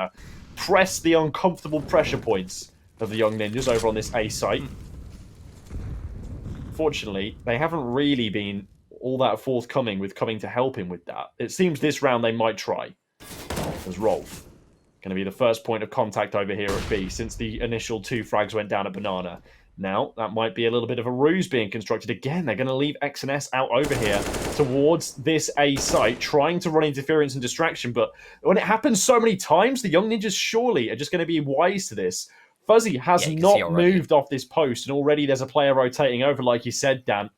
S1: press the uncomfortable pressure points of the Young Ninjas over on this A site. Fortunately, they haven't really been all that forthcoming with coming to help him with that. It seems this round they might try. As Rolf going to be the first point of contact over here at B since the initial 2 frags went down at Banana. Now, that might be a little bit of a ruse being constructed. Again, they're going to leave XNS out over here towards this A site, trying to run interference and distraction. But when it happens so many times, the Young Ninjas surely are just going to be wise to this. Fuzzy has
S2: you can see
S1: not
S2: already.
S1: moved off this post, and already there's a player rotating over, like you said, Dan.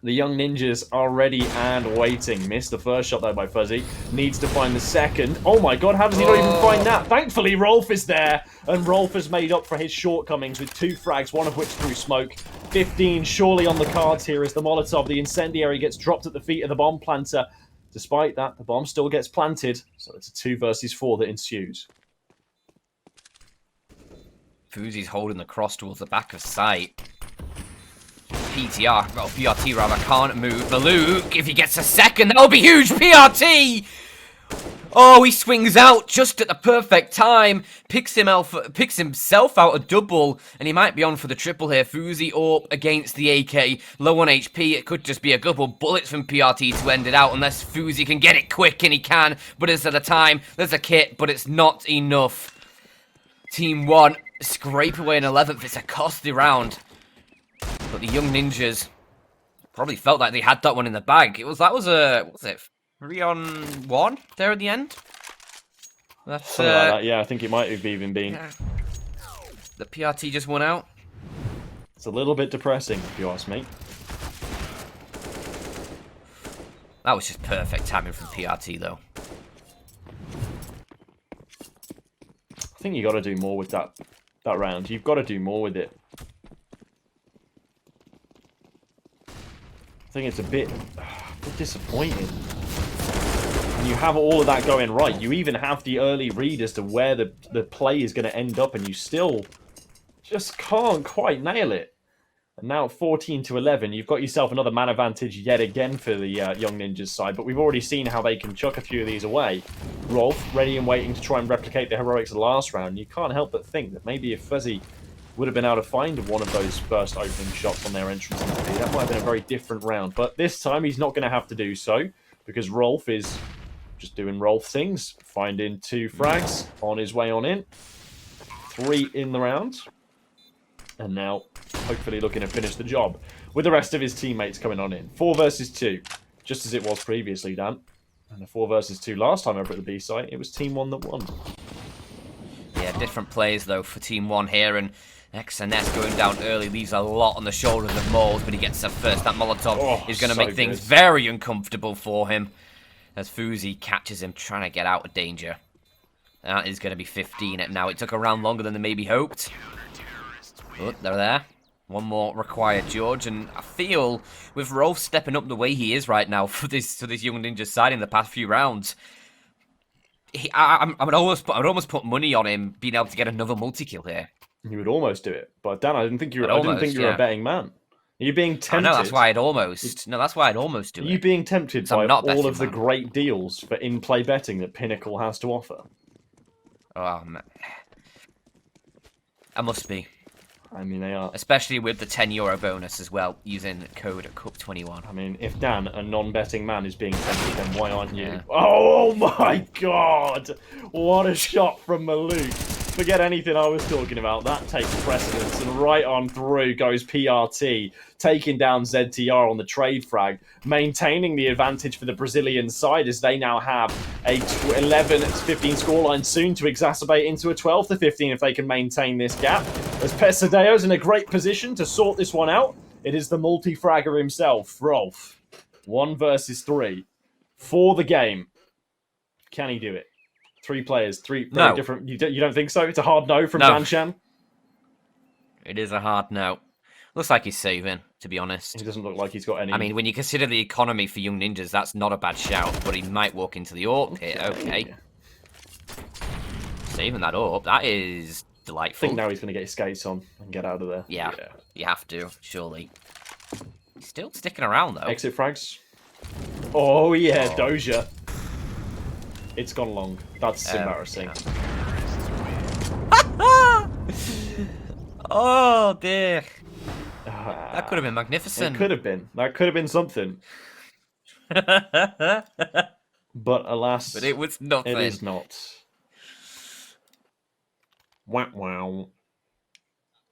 S1: The young ninjas are ready and waiting. Missed the first shot, though, by Fuzzy. Needs to find the second. Oh, my God. How does he not even find that? Thankfully, Rolf is there. And Rolf has made up for his shortcomings with 2 frags, one of which through smoke. 15 surely on the cards here as the Molotov, the incendiary, gets dropped at the feet of the bomb planter. Despite that, the bomb still gets planted. So it's a 2 versus 4 that ensues.
S2: Fuzi's holding the cross towards the back of sight. PRT rather, can't move. Maluk, if he gets a second, that'll be huge. PRT! Oh, he swings out just at the perfect time. Picks himself out a double, and he might be on for the triple here. Fuzi up against the AK, low on HP. It could just be a couple bullets from PRT to end it out, unless Fuzi can get it quick, and he can. But it's at the time. There's a kit, but it's not enough. TeamOne scrape away an 11th. It's a costly round. But the young ninjas probably felt like they had that one in the bag. What was it 3-on-1 there at the end? That's
S1: something like that. Yeah, I think it might have even been.
S2: Yeah. The PRT just won out.
S1: It's a little bit depressing, if you ask me.
S2: That was just perfect timing from PRT, though.
S1: I think you got to do more with that round. You've got to do more with it. I think it's a bit disappointing. And you have all of that going right. You even have the early read as to where the play is going to end up, and you still just can't quite nail it. And now at 14-11, you've got yourself another man advantage yet again for the young ninjas side, but we've already seen how they can chuck a few of these away. Rolf, ready and waiting to try and replicate the heroics of the last round. You can't help but think that maybe if Fuzzy would have been able to find one of those first opening shots on their entrance into B, that might have been a very different round. But this time, he's not going to have to do so, because Rolf is just doing Rolf things, finding 2 frags on his way on in. 3 in the round. And now, hopefully looking to finish the job with the rest of his teammates coming on in. 4 versus 2, just as it was previously, Dan. And the 4 versus 2 last time over at the B site, it was TeamOne that won.
S2: Yeah, different plays, though, for TeamOne here, and XNS going down early leaves a lot on the shoulders of Moles, but he gets there first. That Molotov is going to make things very uncomfortable for him as Fuzi catches him trying to get out of danger. That is going to be 15 at now. It took a round longer than they maybe hoped. But they're there. One more required, George, and I feel with Rolf stepping up the way he is right now for this young ninja side in the past few rounds, I would almost put money on him being able to get another multi-kill here.
S1: You would almost do it, but Dan, I didn't think you were a betting man. Are you being tempted?
S2: No, that's why I'd almost. No, that's why I'd almost do it.
S1: Are you being tempted by all of the great deals for in-play betting that Pinnacle has to offer?
S2: Oh man, I must be.
S1: I mean, they are.
S2: Especially with the €10 bonus as well, using code CUP21.
S1: I mean, if Dan, a non-betting man, is being tempted, then why aren't you? Yeah. Oh my God! What a shot from Maluk. Forget anything I was talking about. That takes precedence, and right on through goes PRT, taking down ZTR on the trade frag, maintaining the advantage for the Brazilian side as they now have a 11-15 scoreline, soon to exacerbate into a 12-15 if they can maintain this gap. As Pesadeo's in a great position to sort this one out, it is the multi-fragger himself, Rolf. 1 versus 3 for the game. Can he do it? 3 players, 3 very different. You don't think so? It's a hard no from Danshan?
S2: It is a hard no. Looks like he's saving, to be honest.
S1: He doesn't look like he's got any.
S2: I mean, when you consider the economy for young ninjas, that's not a bad shout, but he might walk into the AWP here. Okay. Saving that up. That is delightful.
S1: I think now he's going to get his skates on and get out of there.
S2: Yeah, you have to, surely. He's still sticking around, though.
S1: Exit frags. Oh, yeah, Doja. It's gone long. That's embarrassing.
S2: Yeah. Oh, dear. That could have been magnificent.
S1: It could have been. That could have been something. But alas...
S2: But it was nothing.
S1: It is not. Wow, wow.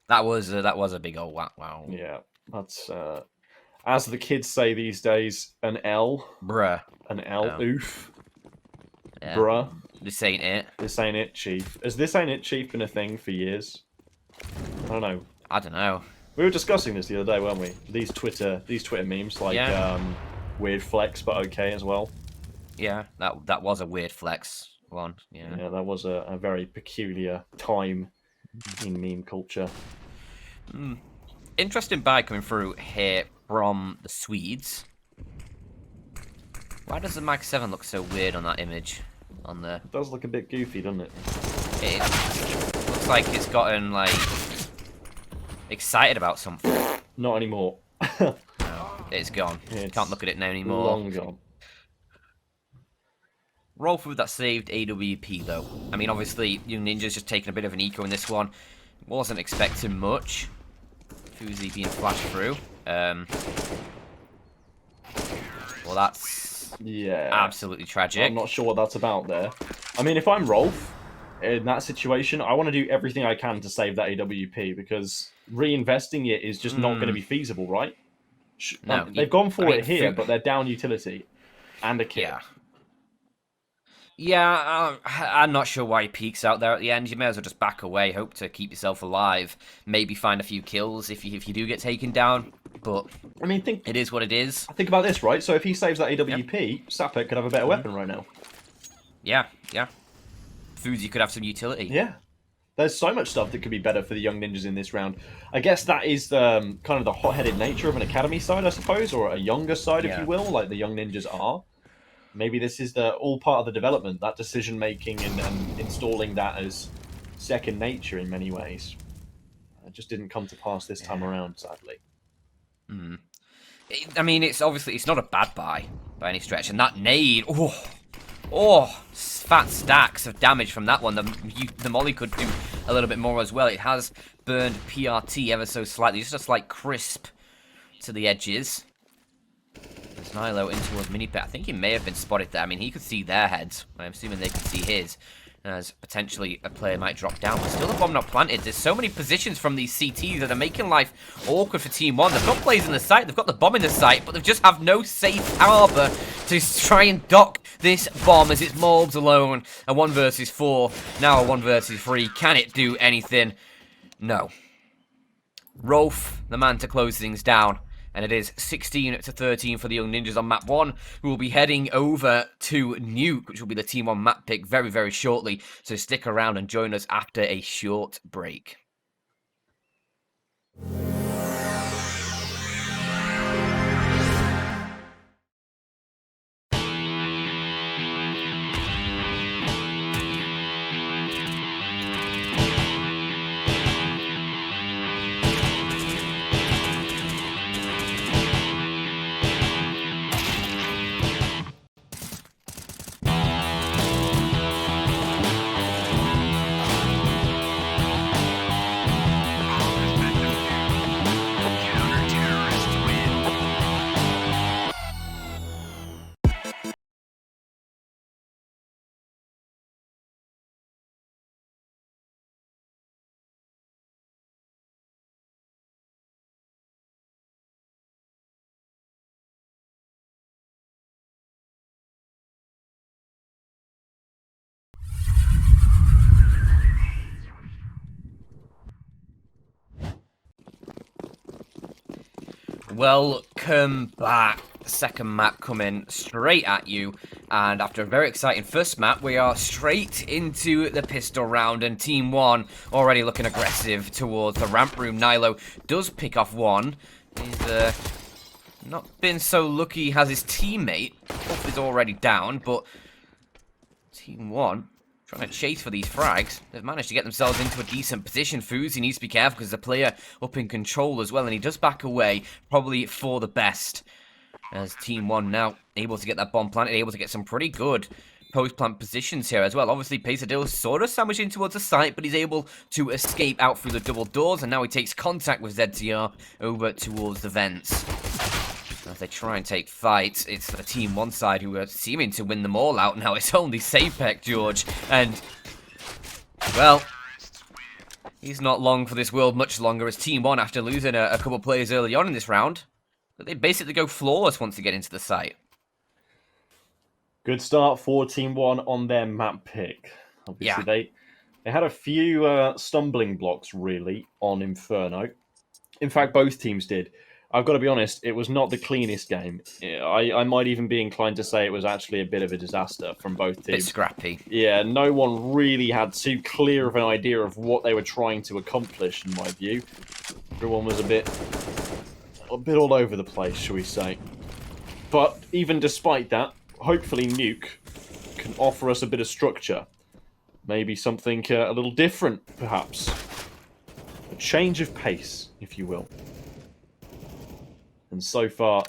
S2: That was a big old wow, wow.
S1: Yeah, that's... as the kids say these days, an L.
S2: Bruh.
S1: An L. Oof.
S2: Yeah.
S1: Bruh.
S2: This ain't it.
S1: This ain't it, Chief. Has this ain't it, Chief, been a thing for years? I don't know.
S2: I don't know.
S1: We were discussing this the other day, weren't we? These Twitter memes, like weird flex, but okay as well.
S2: Yeah, that was a weird flex one. Yeah,
S1: Yeah, that was a very peculiar time in meme culture.
S2: Interesting buy coming through here from the Swedes. Why does the Mag 7 look so weird on that image? On the
S1: It does look a bit goofy, doesn't it?
S2: It looks like it's gotten, like, excited about something.
S1: Not anymore.
S2: No, it's gone.
S1: It's
S2: Can't look at it now anymore.
S1: Long gone.
S2: Roll through that saved AWP, though. I mean, obviously, Young Ninja's just taking a bit of an eco in this one. Wasn't expecting much. Fuzi being flashed through. Well, that's absolutely tragic.
S1: I'm not sure what that's about there. I mean, if I'm Rolf, in that situation, I want to do everything I can to save that AWP, because reinvesting it is just not going to be feasible, right?
S2: No,
S1: they've gone for it here, but they're down utility and a kill.
S2: Yeah, I'm not sure why he peeks out there at the end. You may as well just back away, hope to keep yourself alive, maybe find a few kills if you do get taken down. But
S1: I mean,
S2: it is what it is.
S1: Think about this, right? So if he saves that AWP, Sapek could have a better weapon right now.
S2: Yeah. Fuzi could have some utility.
S1: Yeah. There's so much stuff that could be better for the Young Ninjas in this round. I guess that is kind of the hot-headed nature of an academy side, I suppose, or a younger side, if you will, like the Young Ninjas are. Maybe this is all part of the development, that decision-making and installing that as second nature in many ways. It just didn't come to pass this time around, sadly.
S2: I mean, it's not a bad buy by any stretch, and that nade, fat stacks of damage from that one. The molly could do a little bit more as well. It has burned PRT ever so slightly, just a slight crisp to the edges. There's Nilo in towards Minipet. I think he may have been spotted there. I mean, he could see their heads. I'm assuming they could see his. As potentially a player might drop down. But still a bomb not planted. There's so many positions from these CTs that are making life awkward for TeamOne. They've got players in the site. They've got the bomb in the site. But they just have no safe harbor to try and dock this bomb as it's Molbs alone. A 1 versus 4. Now a 1 versus 3. Can it do anything? No. Rolf, the man to close things down. And it is 16-13 for the Young Ninjas on map 1, who will be heading over to Nuke, which will be the TeamOne map pick very, very shortly. So stick around and join us after a short break. Welcome back. Second map coming straight at you, and after a very exciting first map, we are straight into the pistol round, and TeamOne already looking aggressive towards the ramp room. Nilo does pick off one. He's not been so lucky as his teammate. Puff is already down, but TeamOne trying to chase for these frags. They've managed to get themselves into a decent position. Fuzi needs to be careful because the player up in control as well, and he does back away, probably for the best. As TeamOne now able to get that bomb planted, able to get some pretty good post-plant positions here as well. Obviously, Pesadilla sort of sandwiched in towards the site, but he's able to escape out through the double doors, and now he takes contact with ZTR over towards the vents. As they try and take fight, it's the TeamOne side who are seeming to win them all out now. It's only Sapek, George, and, well, he's not long for this world much longer as TeamOne, after losing a couple players early on in this round, they basically go flawless once they get into the site.
S1: Good start for TeamOne on their map pick. Obviously, They had a few stumbling blocks, really, on Inferno. In fact, both teams did. I've got to be honest, it was not the cleanest game. I might even be inclined to say it was actually a bit of a disaster from both teams.
S2: Bit scrappy.
S1: Yeah, no one really had too clear of an idea of what they were trying to accomplish, in my view. Everyone was a bit all over the place, shall we say. But even despite that, hopefully Nuke can offer us a bit of structure. Maybe something a little different, perhaps. A change of pace, if you will. And so far,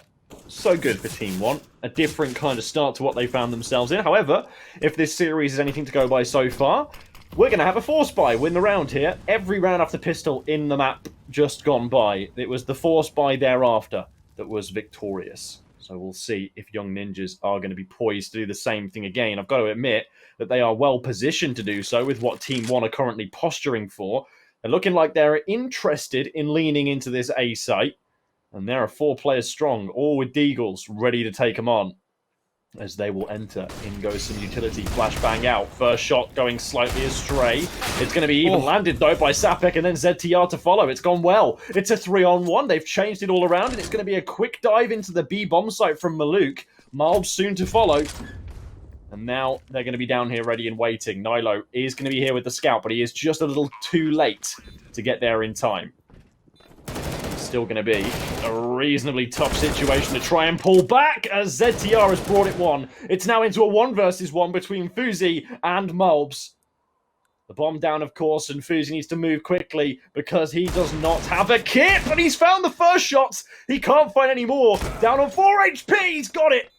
S1: so good for TeamOne. A different kind of start to what they found themselves in. However, if this series is anything to go by so far, we're going to have a force buy win the round here. Every round after pistol in the map just gone by. It was the force buy thereafter that was victorious. So we'll see if Young Ninjas are going to be poised to do the same thing again. I've got to admit that they are well positioned to do so with what TeamOne are currently posturing for. They're looking like they're interested in leaning into this A site. And there are 4 players strong, all with Deagles ready to take them on. As they will enter. In goes some utility. Flashbang out. First shot going slightly astray. It's going to be even landed, though, by Sapek and then ZTR to follow. It's gone well. It's a 3-on-1. They've changed it all around, and it's going to be a quick dive into the B bomb site from Maluk. Malb soon to follow. And now they're going to be down here ready and waiting. Nilo is going to be here with the scout, but he is just a little too late to get there in time. Still going to be a reasonably tough situation to try and pull back as ZTR has brought it one. It's now into a 1 versus 1 between Fuzi and Malbs. The bomb down, of course, and Fuzi needs to move quickly because he does not have a kit, but he's found the first shots. He can't find any more. Down on 4 HP, he's got it.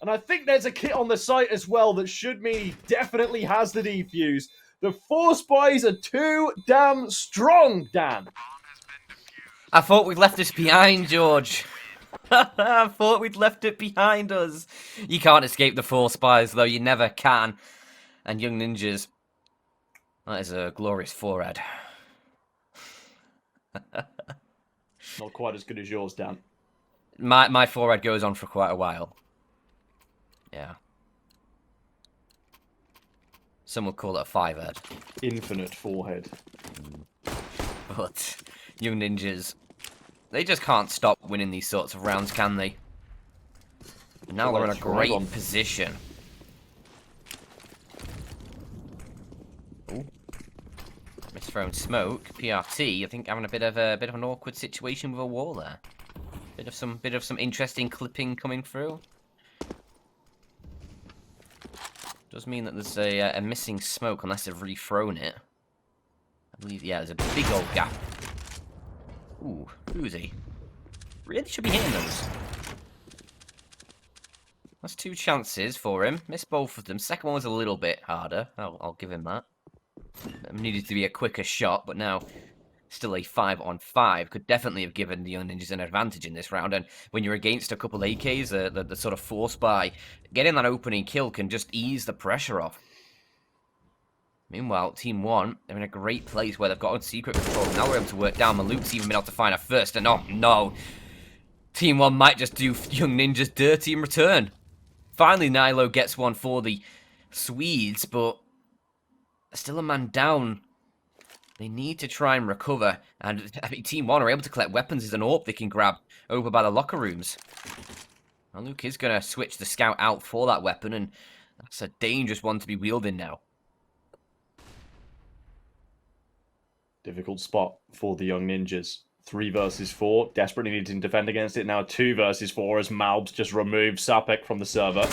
S1: And I think there's a kit on the site as well that should mean he definitely has the defuse. The force buys are too damn strong, Dan.
S2: I thought we'd left this behind, George. I thought we'd left it behind us. You can't escape the force buys, though. You never can. And Young Ninjas, that is a glorious forehead.
S1: Not quite as good as yours, Dan.
S2: My forehead goes on for quite a while. Yeah. Some would call it a 5-head.
S1: Infinite forehead.
S2: But Young Ninjas, they just can't stop winning these sorts of rounds, can they? Now they're in a great position. Ooh. Misthrown smoke. PRT, I think, having a bit of an awkward situation with a wall there. Bit of some interesting clipping coming through. Does mean that there's a missing smoke unless they've rethrown it. I believe, yeah, there's a big old gap. Ooh, Uzi. Really should be hitting those. That's 2 chances for him. Missed both of them. Second one was a little bit harder. I'll give him that. It needed to be a quicker shot, but now still a 5-on-5. Could definitely have given the Young Ninjas an advantage in this round. And when you're against a couple AKs, the sort of force by, getting that opening kill can just ease the pressure off. Meanwhile, TeamOne, they're in a great place where they've got on secret control. Now we're able to work down. Maluk's even been able to find a first, and oh no. TeamOne might just do Young Ninjas dirty in return. Finally, Nilo gets one for the Swedes, but still a man down. They need to try and recover, and I mean, TeamOne are able to collect weapons as an AWP they can grab over by the locker rooms. Maluk is going to switch the scout out for that weapon, and that's a dangerous one to be wielding now.
S1: Difficult spot for the Young Ninjas. 3 versus 4. Desperately needing to defend against it. Now 2 versus 4 as Malbs just removed Sapek from the server.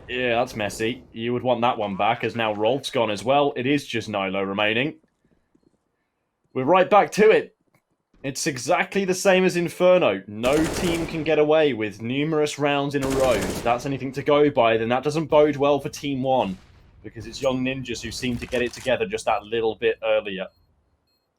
S1: Yeah, that's messy. You would want that one back as now Rolf's gone as well. It is just Nilo remaining. We're right back to it. It's exactly the same as Inferno. No team can get away with numerous rounds in a row. If that's anything to go by, then that doesn't bode well for TeamOne. Because it's Young Ninjas who seem to get it together just that little bit earlier.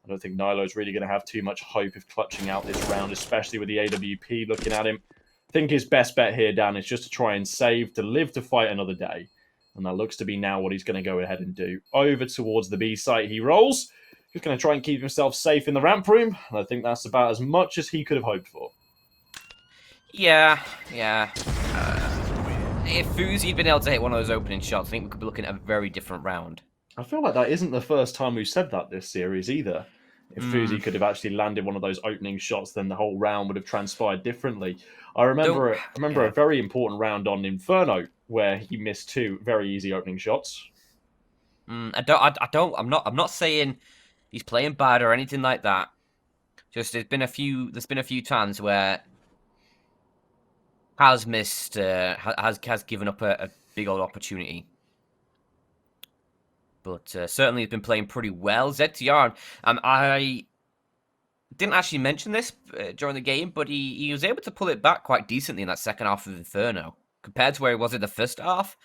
S1: I don't think Nilo's really going to have too much hope of clutching out this round, especially with the AWP looking at him. I think his best bet here, Dan, is just to try and save, to live to fight another day. And that looks to be now what he's going to go ahead and do. Over towards the B site he rolls. He's going to try and keep himself safe in the ramp room. And I think that's about as much as he could have hoped for.
S2: Yeah. If Fuzi had been able to hit one of those opening shots, I think we could be looking at a very different round.
S1: I feel like that isn't the first time we've said that this series either. If Fuzi could have actually landed one of those opening shots, then the whole round would have transpired differently. I
S2: Don't.
S1: remember a very important round on Inferno where he missed 2 very easy opening shots.
S2: I don't. I'm not saying he's playing bad or anything like that. Just there's been a few times where has missed, has given up a big old opportunity. But certainly he's been playing pretty well. ZTR, I didn't actually mention this during the game, but he was able to pull it back quite decently in that second half of Inferno. Compared to where he was in the first half,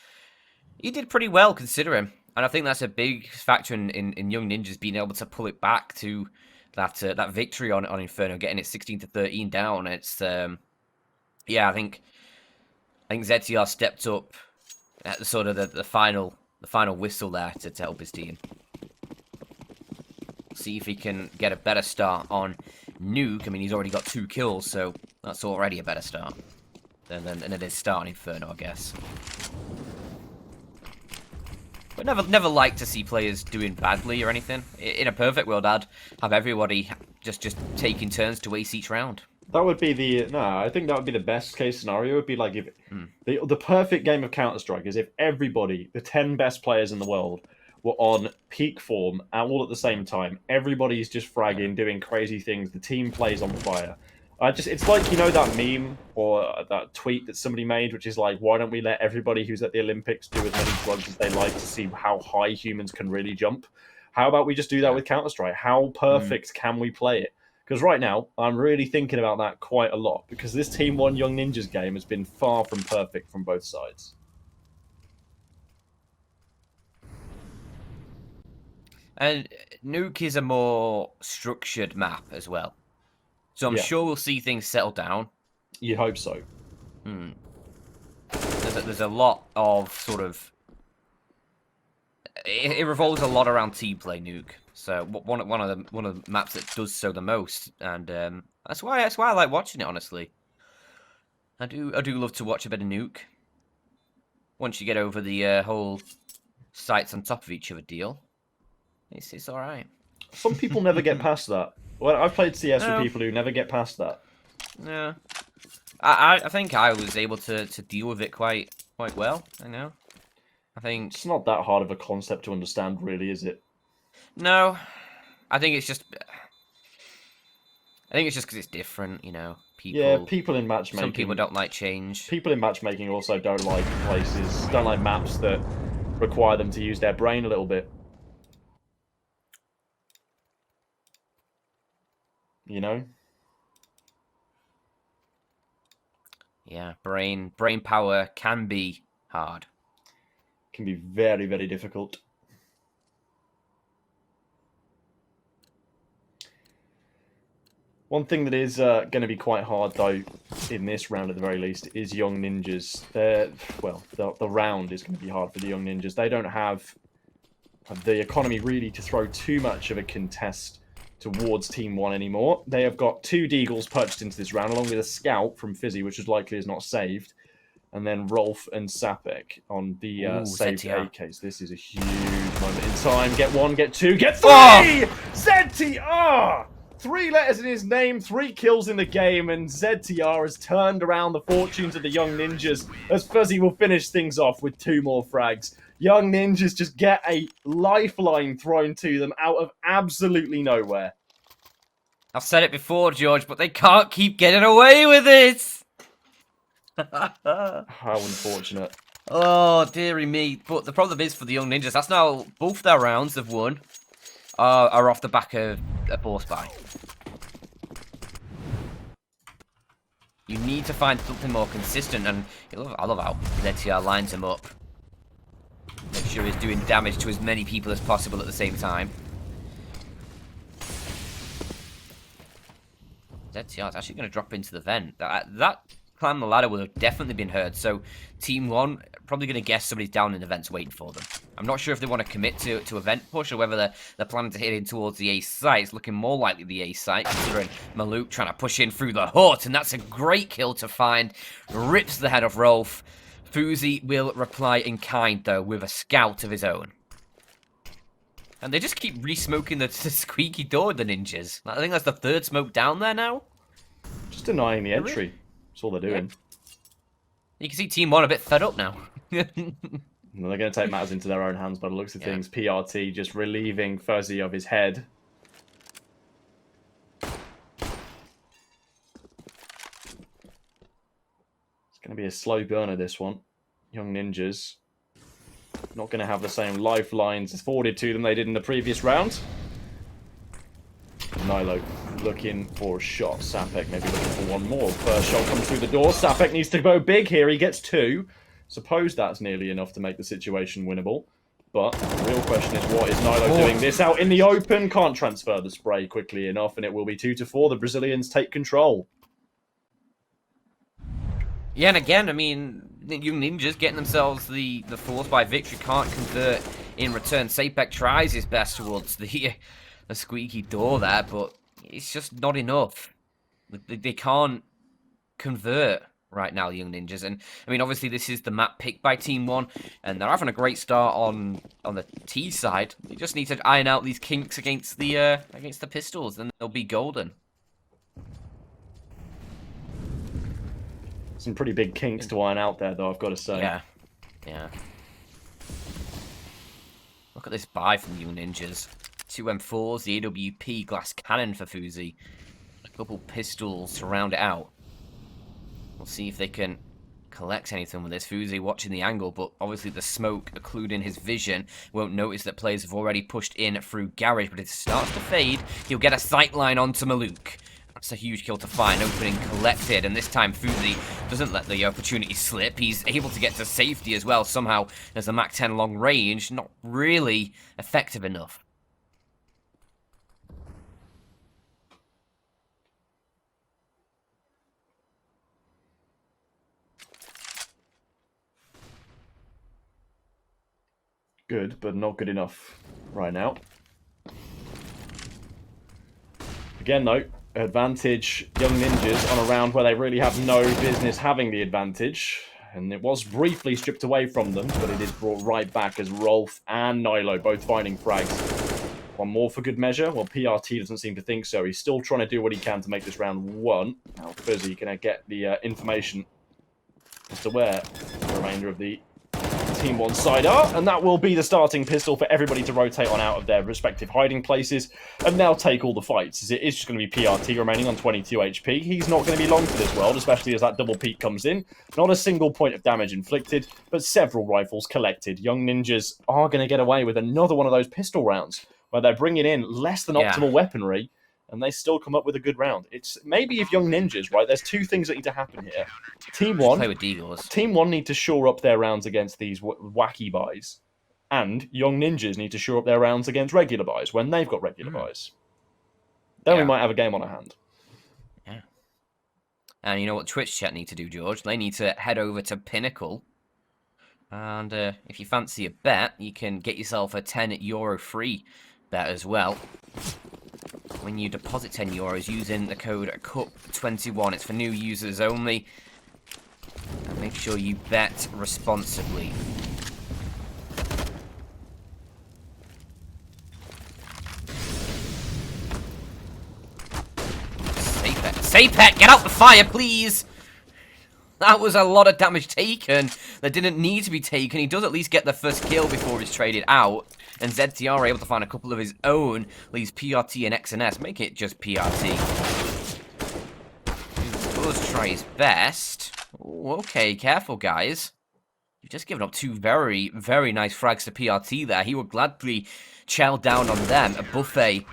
S2: he did pretty well considering. And I think that's a big factor in Young Ninjas being able to pull it back to that victory on Inferno, getting it 16-13 down. It's yeah, I think ZTR stepped up at the sort of the final whistle there to help his team. See if he can get a better start on Nuke. I mean, he's already got 2 kills, so that's already a better start than it is starting Inferno, I guess. But never like to see players doing badly or anything. In a perfect world, I'd have everybody just taking turns to ace each round.
S1: That would be I think that would be the best case scenario. It would be like if the perfect game of Counter-Strike is if everybody, the 10 best players in the world, were on peak form all at the same time. Everybody's just fragging, doing crazy things. The team plays on fire. It's like, you know, that meme or that tweet that somebody made, which is like, why don't we let everybody who's at the Olympics do as many drugs as they like to see how high humans can really jump? How about we just do that with Counter-Strike? How perfect can we play it? Because right now, I'm really thinking about that quite a lot, because this TeamOne Young Ninjas game has been far from perfect from both sides.
S2: And Nuke is a more structured map as well. So I'm sure we'll see things settle down.
S1: You'd hope so.
S2: There's a lot of sort of... It revolves a lot around team play, Nuke. So one of the maps that does so the most, and that's why I like watching it. Honestly, I do love to watch a bit of Nuke. Once you get over the whole sites on top of each other deal, it's all right.
S1: Some people never get past that. Well, I've played CS with people who never get past that.
S2: Yeah, I think I was able to deal with it quite well. I know. I think
S1: it's not that hard of a concept to understand, really, is it?
S2: No, I think it's just because it's different, you know.
S1: People in matchmaking.
S2: Some people don't like change.
S1: People in matchmaking also don't like maps that require them to use their brain a little bit. You know?
S2: Yeah, brain power can be hard.
S1: Can be very, very difficult. One thing that is going to be quite hard, though, in this round at the very least, is Young Ninjas. The round is going to be hard for the Young Ninjas. They don't have the economy really to throw too much of a contest towards TeamOne anymore. They have got 2 Deagles purchased into this round, along with a Scout from Fizzy, which is likely is not saved. And then Rolf and Sapek on the saved AKs. This is a huge moment in time. Get 1, get 2, get 3! Oh! ZTR! 3 letters in his name, 3 kills in the game, and ZTR has turned around the fortunes of the Young Ninjas as Fuzzy will finish things off with 2 more frags. Young Ninjas just get a lifeline thrown to them out of absolutely nowhere.
S2: I've said it before, George, but they can't keep getting away with it!
S1: How unfortunate.
S2: Oh, dearie me. But the problem is for the Young Ninjas, that's now both their rounds they've won are off the back of a force buy. You need to find something more consistent, and I love how ZTR lines him up. Make sure he's doing damage to as many people as possible at the same time. ZTR is actually going to drop into the vent. That climb the ladder would have definitely been heard, so TeamOne probably going to guess somebody's down in the vents waiting for them. I'm not sure if they want to commit to a vent push or whether they're planning to hit in towards the ace site. It's looking more likely the ace site, considering Maluk trying to push in through the hut, and that's a great kill to find. Rips the head off Rolf. Fuzi will reply in kind, though, with a Scout of his own. And they just keep re-smoking the squeaky door, the ninjas. I think that's the third smoke down there now.
S1: Just denying the entry. That's all they're doing.
S2: You can see TeamOne a bit fed up now.
S1: They're going to take matters into their own hands by the looks of things. PRT just relieving Fuzzy of his head. It's going to be a slow burner, this one. Young Ninjas. Not going to have the same lifelines afforded to them they did in the previous round. Nilo looking for a shot. Sapek maybe looking for one more. First shot comes through the door. Sapek needs to go big here. He gets 2. Suppose that's nearly enough to make the situation winnable. But the real question is, what is Nilo doing? This out in the open. Can't transfer the spray quickly enough, and it will be 2-4. The Brazilians take control.
S2: Yeah, and again, I mean, Young Ninjas getting themselves the force by victory, can't convert in return. Sapek tries his best towards the squeaky door there, but it's just not enough. They can't convert right now, Young Ninjas. And, I mean, obviously this is the map picked by TeamOne, and they're having a great start on the T side. They just need to iron out these kinks against the pistols, and they'll be golden.
S1: Some pretty big kinks to iron out there, though, I've got to say.
S2: Yeah. Look at this buy from Young Ninjas. 2 M4s, the AWP glass cannon for Fuzi. A couple pistols to round it out. We'll see if they can collect anything with this. Fuzi watching the angle, but obviously the smoke occluding his vision. Won't notice that players have already pushed in through garage, but if it starts to fade, he'll get a sight line onto Maluk. That's a huge kill to find, opening collected, and this time Fuzi doesn't let the opportunity slip. He's able to get to safety as well somehow as the MAC-10 long range, not really effective enough.
S1: Good, but not good enough right now. Again, though, advantage Young Ninjas on a round where they really have no business having the advantage. And it was briefly stripped away from them, but it is brought right back as Rolf and Nilo both finding frags. One more for good measure. Well, PRT doesn't seem to think so. He's still trying to do what he can to make this round 1. Now, Fuzzy can get the information as to where the remainder of the TeamOne side are, and that will be the starting pistol for everybody to rotate on out of their respective hiding places and now take all the fights, as it is just going to be PRT remaining on 22 HP. He's not going to be long for this world, especially as that double peak comes in. Not a single point of damage inflicted, but several rifles collected. Young Ninjas are going to get away with another one of those pistol rounds where they're bringing in less than optimal weaponry, and they still come up with a good round. It's maybe if Young Ninjas, right, there's 2 things that need to happen here. TeamOne need to shore up their rounds against these wacky buys, and Young Ninjas need to shore up their rounds against regular buys when they've got regular buys. Then we might have a game on our hand.
S2: Yeah. And you know what Twitch chat need to do, George? They need to head over to Pinnacle, and if you fancy a bet, you can get yourself a €10 free bet as well. When you deposit €10 using the code CUP21. It's for new users only. And make sure you bet responsibly. Sapek, get out the fire, please! That was a lot of damage taken that didn't need to be taken. He does at least get the first kill before he's traded out. And ZTR are able to find a couple of his own. Leaves PRT and XNS. Make it just PRT. He does try his best. Ooh, okay, careful, guys. You've just given up 2 very, very nice frags to PRT there. He would gladly chow down on them. A buffet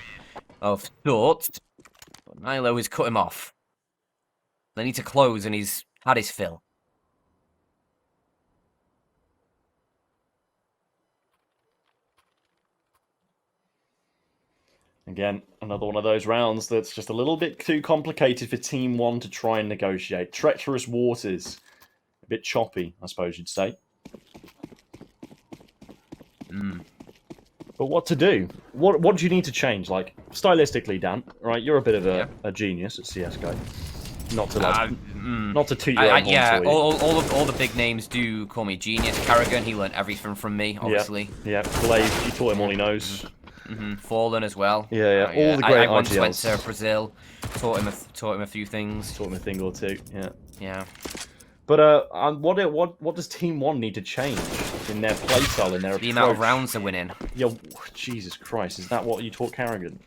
S2: of sorts. But Nilo has cut him off. They need to close, and he's had his fill.
S1: Again, another one of those rounds that's just a little bit too complicated for TeamOne to try and negotiate. Treacherous waters. A bit choppy, I suppose you'd say. But what to do? What do you need to change? Like, stylistically, Dan, right? You're a bit of a genius at CSGO. Not to not to toot your own horn for you.
S2: All the big names do call me genius. Carrigan, he learned everything from me, obviously.
S1: Yeah, Blaze, you taught him all he knows.
S2: Fallen as well.
S1: Yeah, all the great
S2: I once went
S1: IGLs.
S2: to Brazil, taught him a few things.
S1: Taught him a thing or two. Yeah.
S2: Yeah.
S1: But what does TeamOne need to change in their playstyle, in their approach?
S2: The amount of rounds they're winning.
S1: Yeah, Jesus Christ, is that what you taught Carrigan?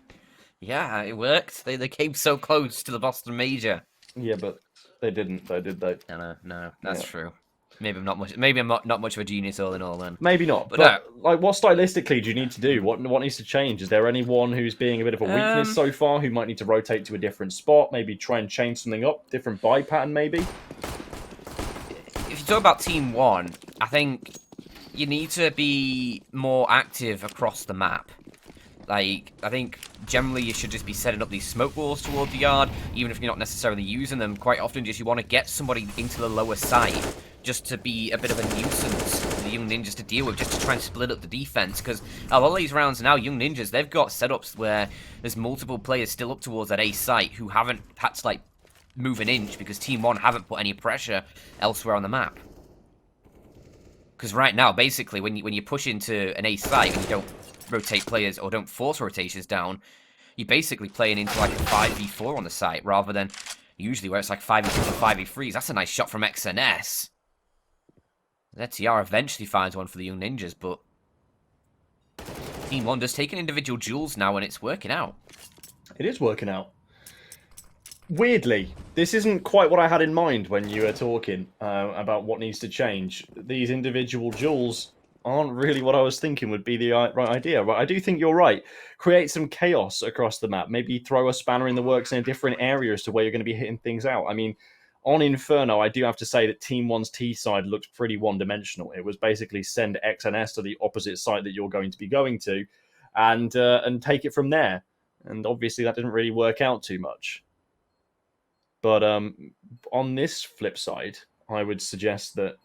S2: Yeah, it worked. They came so close to the Boston Major.
S1: Yeah, but they didn't, though, did they?
S2: No, that's true. Maybe I'm not much. Maybe I'm not much of a genius all in all. Then
S1: maybe not. But like, what stylistically do you need to do? What needs to change? Is there anyone who's being a bit of a weakness so far, who might need to rotate to a different spot? Maybe try and change something up, different buy pattern, maybe.
S2: If you talk about TeamOne, I think you need to be more active across the map. Like, I think generally you should just be setting up these smoke walls toward the yard, even if you're not necessarily using them. Quite often, just you want to get somebody into the lower side, just to be a bit of a nuisance for the Young Ninjas to deal with, just to try and split up the defense. Because a lot of these rounds now, Young Ninjas, they've got setups where there's multiple players still up towards that A site who haven't had to, like, move an inch because TeamOne haven't put any pressure elsewhere on the map. Because right now, basically, when you push into an A site and you don't rotate players or don't force rotations down, you're basically playing into like a 5v4 on the site rather than usually where it's like 5v2 or 5v3s. That's a nice shot from XNS. ZTR eventually finds one for the Young Ninjas, but TeamOne does take an individual duels now and it's working out.
S1: It is working out. Weirdly, this isn't quite what I had in mind when you were talking about what needs to change. These individual duels aren't really what I was thinking would be the right idea. But I do think you're right. Create some chaos across the map. Maybe throw a spanner in the works in a different area as to where you're going to be hitting things out. I mean, on Inferno, I do have to say that TeamOne's T side looks pretty one-dimensional. It was basically send XNS to the opposite site that you're going to be going to and take it from there. And obviously that didn't really work out too much. But on this flip side, I would suggest that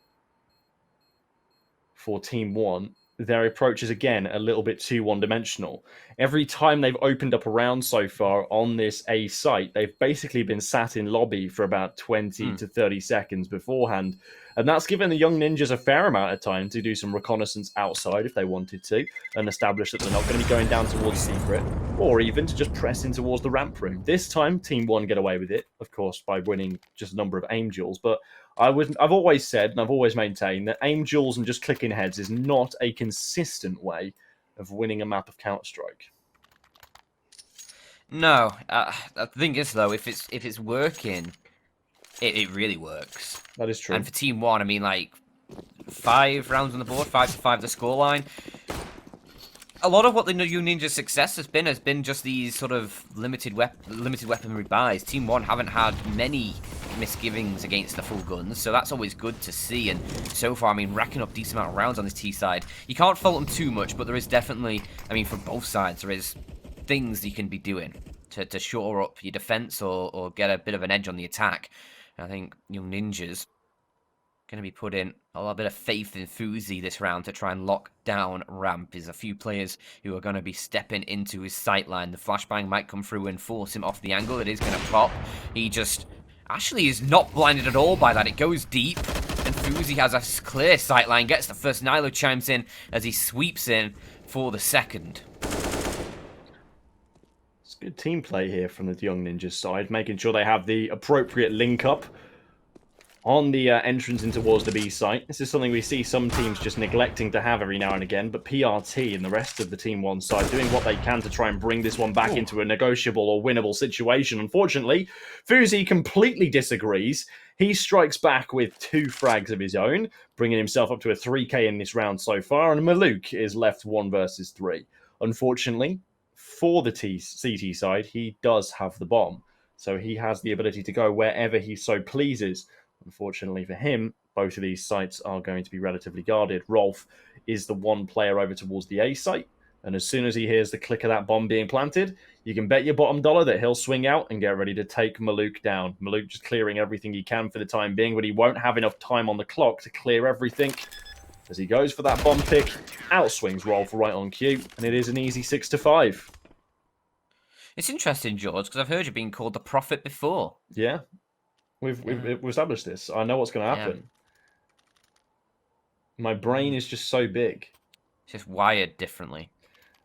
S1: for TeamOne, their approach is, again, a little bit too one-dimensional. Every time they've opened up a round so far on this A site, they've basically been sat in lobby for about 20 to 30 seconds beforehand. And that's given the Young Ninjas a fair amount of time to do some reconnaissance outside if they wanted to, and establish that they're not going to be going down towards Secret, or even to just press in towards the ramp room. This time, TeamOne get away with it, of course, by winning just a number of aim duels, but I've always said, and I've always maintained, that aim duels and just clicking heads is not a consistent way of winning a map of Counter-Strike.
S2: No, the thing is though, if it's working, it really works.
S1: That is true.
S2: And for TeamOne, I mean, like 5 rounds on the board, 5-5 the scoreline. A lot of what the Young Ninja's success has been just these sort of limited weaponry buys. TeamOne haven't had many misgivings against the full guns, so that's always good to see. And so far, I mean, racking up decent amount of rounds on this T side. You can't fault them too much, but there is definitely, I mean, from both sides, there is things you can be doing to shore up your defense or get a bit of an edge on the attack. And I think Young Ninjas going to be putting a little bit of faith in Fuzi this round to try and lock down ramp. There's a few players who are going to be stepping into his sightline. The flashbang might come through and force him off the angle. It is going to pop. He just actually is not blinded at all by that. It goes deep, and Fuzi has a clear sightline. Gets the first. Nilo chimes in as he sweeps in for the second.
S1: It's good team play here from the Young Ninjas side, making sure they have the appropriate link-up on the entrance in towards the B site. This is something we see some teams just neglecting to have every now and again, but PRT and the rest of the TeamOne side doing what they can to try and bring this one back into a negotiable or winnable situation. Unfortunately, Fuzi completely disagrees. He strikes back with 2 frags of his own, bringing himself up to a 3k in this round so far, and Maluk is left 1 versus 3. Unfortunately, for the CT side, he does have the bomb, so he has the ability to go wherever he so pleases. Unfortunately for him, both of these sites are going to be relatively guarded. Rolf is the one player over towards the A site, and as soon as he hears the click of that bomb being planted, you can bet your bottom dollar that he'll swing out and get ready to take Maluk down. Maluk just clearing everything he can for the time being, but he won't have enough time on the clock to clear everything. As he goes for that bomb pick, outswings Rolf right on cue, and it is an easy 6-5.
S2: It's interesting, George, because I've heard you being called the Prophet before.
S1: Yeah. We've established this. I know what's going to happen. Yeah. My brain is just so big.
S2: It's just wired differently.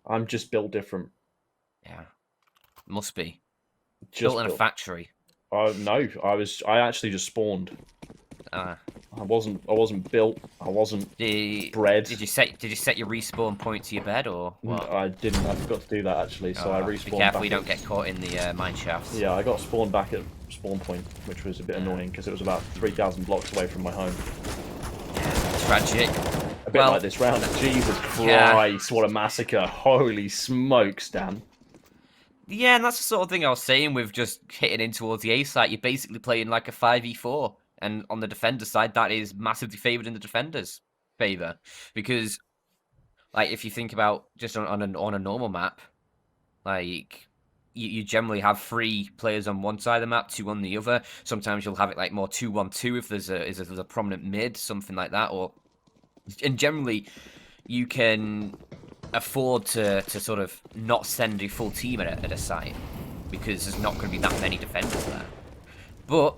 S1: I'm just built different.
S2: Yeah, must be.
S1: Just
S2: Built in a factory.
S1: No, I actually just spawned.
S2: Ah.
S1: I wasn't built. I wasn't bred.
S2: Did you set your respawn point to your bed or what?
S1: I didn't. I forgot to do that actually. So I respawned.
S2: Be careful
S1: back
S2: you don't get caught in the mine shafts.
S1: Yeah, I got spawned back at spawn point, which was a bit annoying because it was about 3,000 blocks away from my home.
S2: Tragic.
S1: A bit like this round. Jesus Christ, what a massacre. Holy smokes, Dan.
S2: Yeah, and that's the sort of thing I was saying with just hitting in towards the A site. You're basically playing like a 5v4. And on the defender side, that is massively favoured in the defender's favour. Because, like, if you think about just on a normal map, like, you generally have 3 players on one side of the map, 2 on the other. Sometimes you'll have it like more 2-1-2 if there's a prominent mid, something like that. And generally, you can afford to sort of not send a full team at a site because there's not going to be that many defenders there. But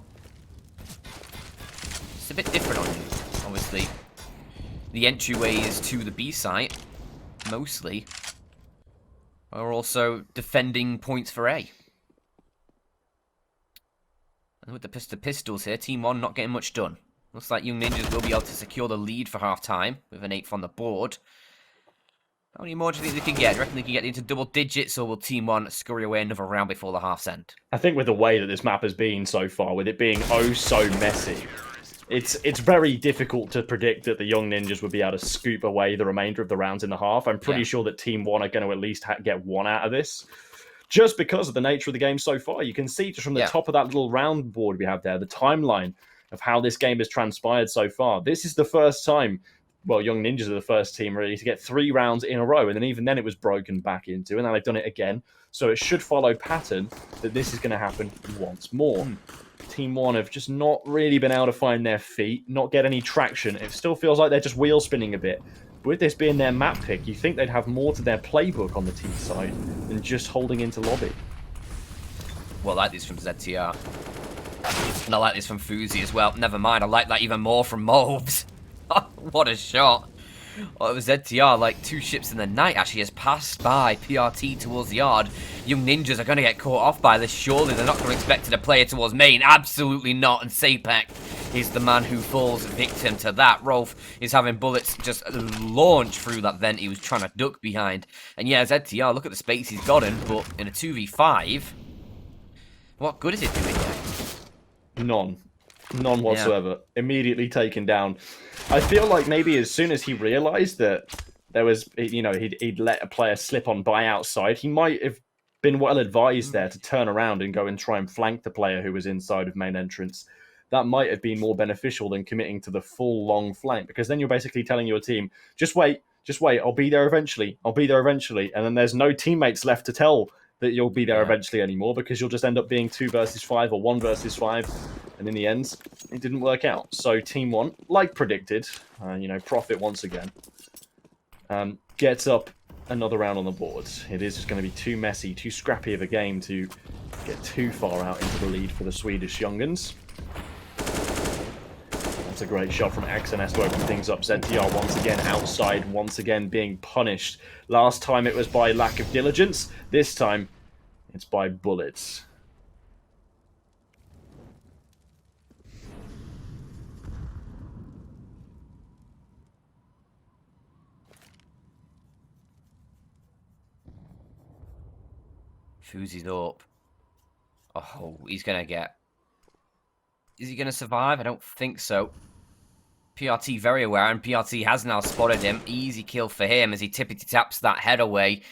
S2: it's a bit different on Nuke. Obviously, the entryways to the B site, mostly, are also defending points for A. And with the pistols here, TeamOne not getting much done. Looks like Young Ninjas will be able to secure the lead for half-time with an 8th on the board. How many more do you think they can get? Do you reckon they can get into double digits, or will TeamOne scurry away another round before the half's end?
S1: I think with the way that this map has been so far, with it being oh so messy, it's very difficult to predict that the Young Ninjas would be able to scoop away the remainder of the rounds in the half. I'm pretty sure that TeamOne are going to at least get one out of this. Just because of the nature of the game so far. You can see just from the top of that little round board we have there, the timeline of how this game has transpired so far. This is the first time, well, Young Ninjas are the first team really to get 3 rounds in a row, and then even then it was broken back into, and now they've done it again. So it should follow pattern that this is going to happen once more. TeamOne have just not really been able to find their feet, not get any traction. It still feels like they're just wheel spinning a bit. But with this being their map pick, you think they'd have more to their playbook on the team side than just holding into lobby.
S2: Well, I like this from ZTR. And I like this from Fuzi as well. Never mind, I like that even more from Moves. What a shot. Oh, it was ZTR, like 2 ships in the night actually has passed by PRT towards the yard. Young Ninjas are going to get caught off by this, surely. They're not going to expect a player towards main. Absolutely not. And Sapek is the man who falls victim to that. Rolf is having bullets just launch through that vent he was trying to duck behind. And yeah, ZTR, look at the space he's got in, but in a 2v5, what good is it doing there?
S1: None whatsoever. Yeah. Immediately taken down. I feel like maybe as soon as he realised that there was, you know, he'd let a player slip on by outside, he might have been well advised there to turn around and go and try and flank the player who was inside of main entrance. That might have been more beneficial than committing to the full long flank, because then you're basically telling your team, just wait, I'll be there eventually, and then there's no teammates left to tell that you'll be there eventually anymore, because you'll just end up being 2 versus 5 or 1 versus 5, and in the end, it didn't work out. So TeamOne, like predicted, you know, profit once again, gets up another round on the board. It is just going to be too messy, too scrappy of a game to get too far out into the lead for the Swedish Young'uns. That's a great shot from XNS to open things up. ZTR once again outside, once again being punished. Last time it was by lack of diligence. This time it's by bullets.
S2: Fuzi's up. Oh, he's going to get... Is he going to survive? I don't think so. PRT very aware, and PRT has now spotted him. Easy kill for him as he tippity taps that head away.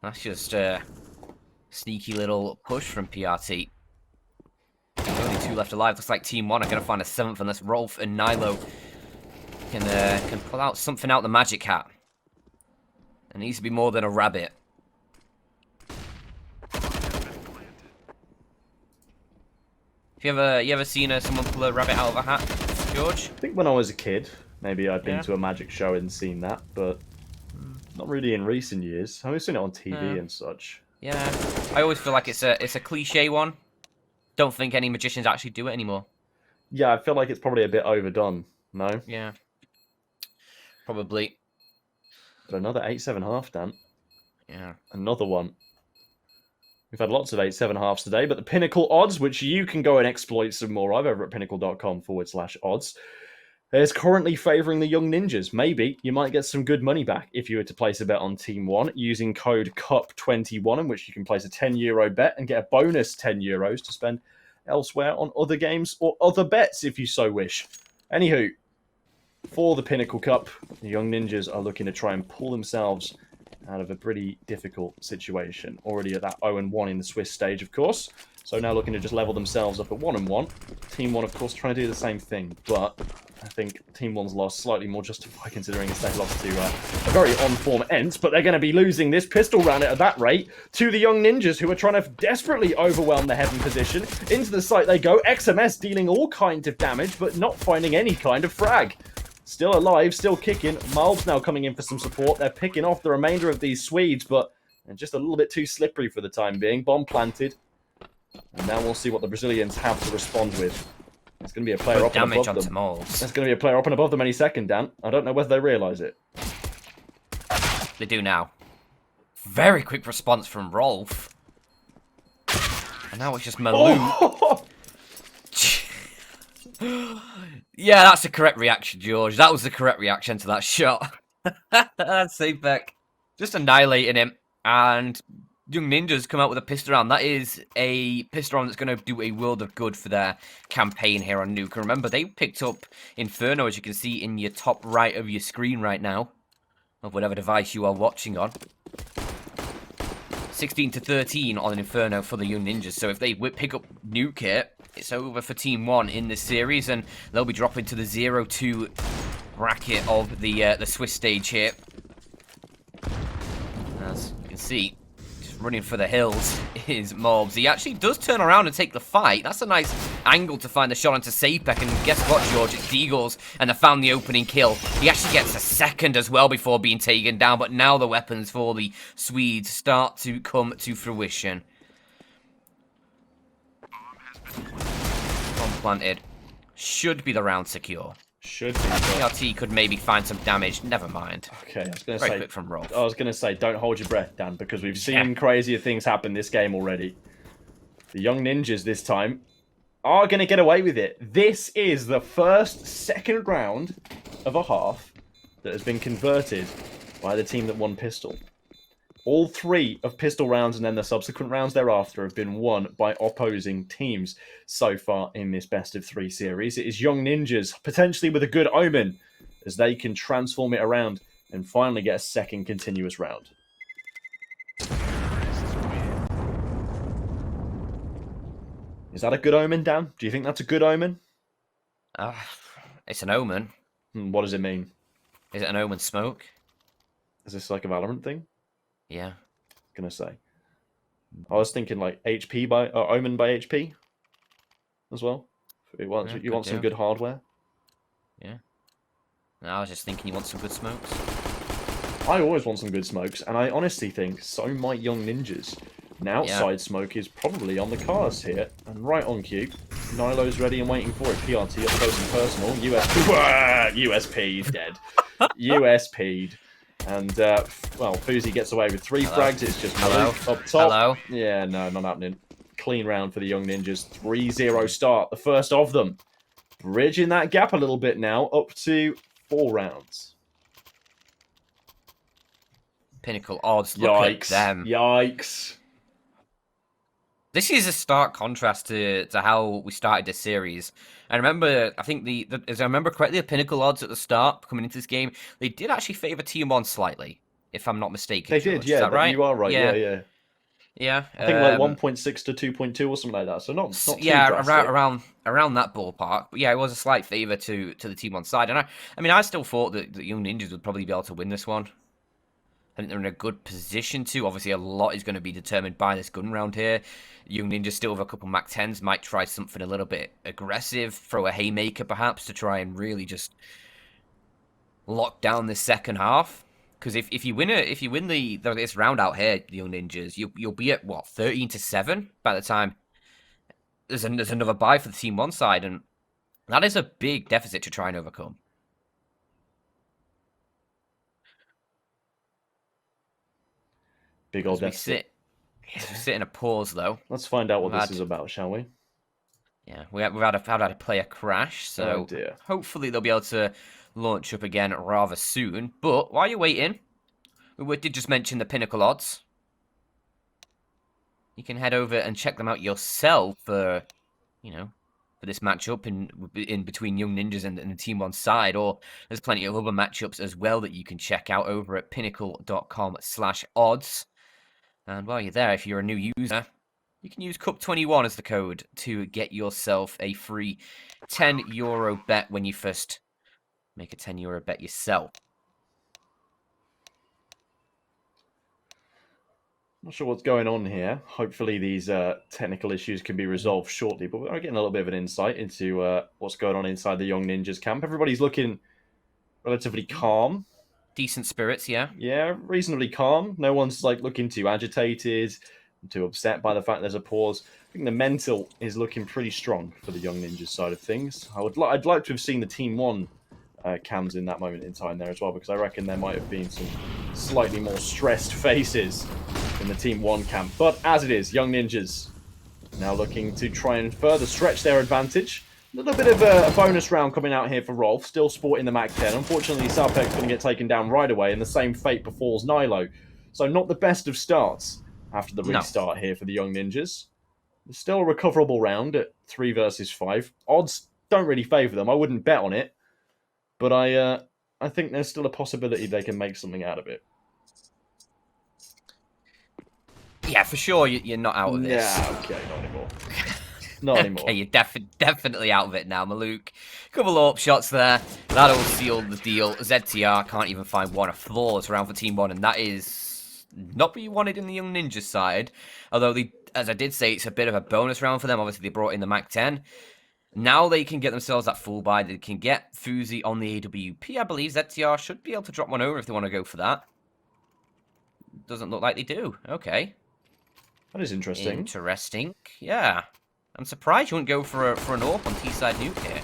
S2: That's just a sneaky little push from PRT. Only 2 left alive. Looks like TeamOne are going to find a 7th unless Rolf and Nilo can pull out something out the magic hat. It needs to be more than a rabbit. You ever seen someone pull a rabbit out of a hat, George?
S1: I think when I was a kid, maybe I'd been to a magic show and seen that, but not really in recent years. I've seen it on TV and such.
S2: Yeah, I always feel like it's a cliche one. Don't think any magicians actually do it anymore.
S1: Yeah, I feel like it's probably a bit overdone. No?
S2: Yeah, probably.
S1: But another 8-7 half, Dan.
S2: Yeah.
S1: Another one. We've had lots of 8-7 halves today, but the Pinnacle odds, which you can go and exploit some more of over at pinnacle.com/odds, is currently favouring the Young Ninjas. Maybe you might get some good money back if you were to place a bet on TeamOne using code CUP21, in which you can place a €10 bet and get a bonus €10 to spend elsewhere on other games or other bets if you so wish. Anywho, for the Pinnacle Cup, the Young Ninjas are looking to try and pull themselves out of a pretty difficult situation. Already at that 0-1 in the Swiss stage, of course. So now looking to just level themselves up at 1-1. TeamOne, of course, trying to do the same thing, but I think TeamOne's loss slightly more justified considering it's they lost to a very on-form Ent, but they're going to be losing this pistol round at that rate to the Young Ninjas, who are trying to desperately overwhelm the Heaven position. Into the site they go, XMS dealing all kinds of damage, but not finding any kind of frag. Still alive, still kicking. Malb's now coming in for some support. They're picking off the remainder of these Swedes, but they're just a little bit too slippery for the time being. Bomb planted. And now we'll see what the Brazilians have to respond with. There's going to be a player up and above them. There's going to be a player up and above them any second, Dan. I don't know whether they realise it.
S2: They do now. Very quick response from Rolf. And now it's just Malou. Oh! Yeah, that's the correct reaction, George. That was the correct reaction to that shot. Sapeback just annihilating him. And Young Ninjas come out with a pistol round. That is a pistol round that's going to do a world of good for their campaign here on Nuke. And remember, they picked up Inferno, as you can see in your top right of your screen right now, of whatever device you are watching on. 16-13 on Inferno for the Young Ninjas. So if they pick up Nuke here, it's over for TeamOne in this series, and they'll be dropping to the 0-2 bracket of the Swiss stage here. As you can see, just running for the hills is Mobs. He actually does turn around and take the fight. That's a nice angle to find the shot onto Sapek, and guess what, George? It's Deagles, and they found the opening kill. He actually gets a second as well before being taken down, but now the weapons for the Swedes start to come to fruition. Bomb planted. Should be the round secure.
S1: Should be.
S2: PRT could maybe find some damage. Never mind.
S1: Okay, I was going to
S2: Very
S1: say.
S2: quick from Rolf.
S1: I was going to say, don't hold your breath, Dan, because we've seen crazier things happen this game already. The Young Ninjas this time are going to get away with it. This is the second round of a half that has been converted by the team that won pistol. All three of pistol rounds and then the subsequent rounds thereafter have been won by opposing teams so far in this best of 3 series. It is Young Ninjas, potentially with a good omen, as they can transform it around and finally get a second continuous round. Is that a good omen, Dan? Do you think that's a good omen?
S2: It's an omen.
S1: What does it mean?
S2: Is it an omen smoke?
S1: Is this like a Valorant thing?
S2: Yeah.
S1: Gonna say. I was thinking like HP by Omen by HP as well. You want some good hardware?
S2: Yeah. No, I was just thinking you want some good smokes.
S1: I always want some good smokes, and I honestly think so might Young Ninjas. An outside smoke is probably on the cards here, and right on cue. Nilo's ready and waiting for it. PRT up close and personal. USP'd dead. USP'd. And, well, Fuzi gets away with 3 frags. It's just Malou up top.
S2: Hello.
S1: Yeah, no, not happening. Clean round for the Young Ninjas. 3-0 start. The first of them. Bridging that gap a little bit now. Up to 4 rounds.
S2: Pinnacle odds. Look at them.
S1: Yikes.
S2: This is a stark contrast to how we started this series. And remember, I think as I remember correctly, the Pinnacle odds at the start coming into this game, they did actually favour TeamOne slightly, if I'm not mistaken.
S1: They did, yeah. Is that right? You are right. Yeah.
S2: Yeah.
S1: I think like 1.6 to 2.2 or something like that. So not too drastic.
S2: around that ballpark. But yeah, it was a slight favour to the TeamOne side. And I still thought that the Young Ninjas would probably be able to win this one. I think they're in a good position to. Obviously, a lot is going to be determined by this gun round here. Young Ninjas still have a couple Mac 10s. Might try something a little bit aggressive. Throw a haymaker, perhaps, to try and really just lock down this second half. Because if you win this round out here, the Young Ninjas, you'll be at, what, 13-7 by the time there's another bye for the TeamOne side. And that is a big deficit to try and overcome.
S1: Big old
S2: we
S1: deficit.
S2: sit in a pause though.
S1: Let's find out what this is about, shall we?
S2: Yeah, we've had a player crash, so
S1: Oh dear.
S2: hopefully they'll be able to launch up again rather soon. But while you're waiting, we did just mention the Pinnacle odds. You can head over and check them out yourself for, for this matchup in between Young Ninjas and the TeamOne side, or there's plenty of other matchups as well that you can check out over at pinnacle.com/odds. And while you're there, if you're a new user, you can use Cup21 as the code to get yourself a free €10 bet when you first make a €10 bet yourself.
S1: Not sure what's going on here. Hopefully these technical issues can be resolved shortly, but we're getting a little bit of an insight into what's going on inside the Young Ninjas camp. Everybody's looking relatively calm.
S2: Decent spirits, yeah.
S1: Yeah, reasonably calm. No one's looking too agitated, too upset by the fact there's a pause. I think the mental is looking pretty strong for the Young Ninjas side of things. I'd like to have seen the TeamOne cams in that moment in time there as well, because I reckon there might have been some slightly more stressed faces in the TeamOne camp. But as it is, Young Ninjas now looking to try and further stretch their advantage. A little bit of a bonus round coming out here for Rolf, still sporting the Mac 10. Unfortunately, Sapek's going to get taken down right away, and the same fate befalls Nilo. So not the best of starts after the restart here for the Young Ninjas. There's still a recoverable round at 3 versus 5. Odds don't really favour them. I wouldn't bet on it, but I think there's still a possibility they can make something out of it.
S2: Yeah, for sure, you're not out of this.
S1: Yeah, okay, not anymore. Not anymore.
S2: Okay, you're definitely out of it now, Maluk. Couple of up shots there. That'll seal the deal. ZTR can't even find one. A flawless round for TeamOne, and that is not what you wanted in the Young Ninja side. Although, as I did say, it's a bit of a bonus round for them. Obviously, they brought in the Mac 10. Now they can get themselves that full buy. They can get Fuzi on the AWP. I believe ZTR should be able to drop one over if they want to go for that. Doesn't look like they do. Okay.
S1: That is interesting.
S2: Interesting. Yeah. I'm surprised you wouldn't go for an AWP on T-side Nuke here.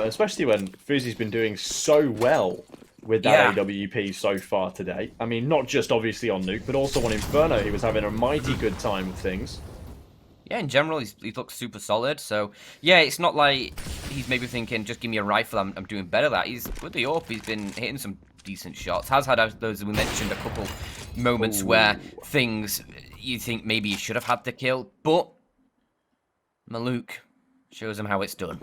S1: Especially when Fuzi's been doing so well with that AWP so far today. I mean, not just obviously on Nuke, but also on Inferno. He was having a mighty good time with things.
S2: Yeah, in general, he looks super solid. So, yeah, it's not like he's maybe thinking, just give me a rifle, I'm doing better than that. With the AWP, he's been hitting some decent shots. Has had those, we mentioned, a couple moments where things you think maybe he should have had the kill, but Maluk shows him how it's done.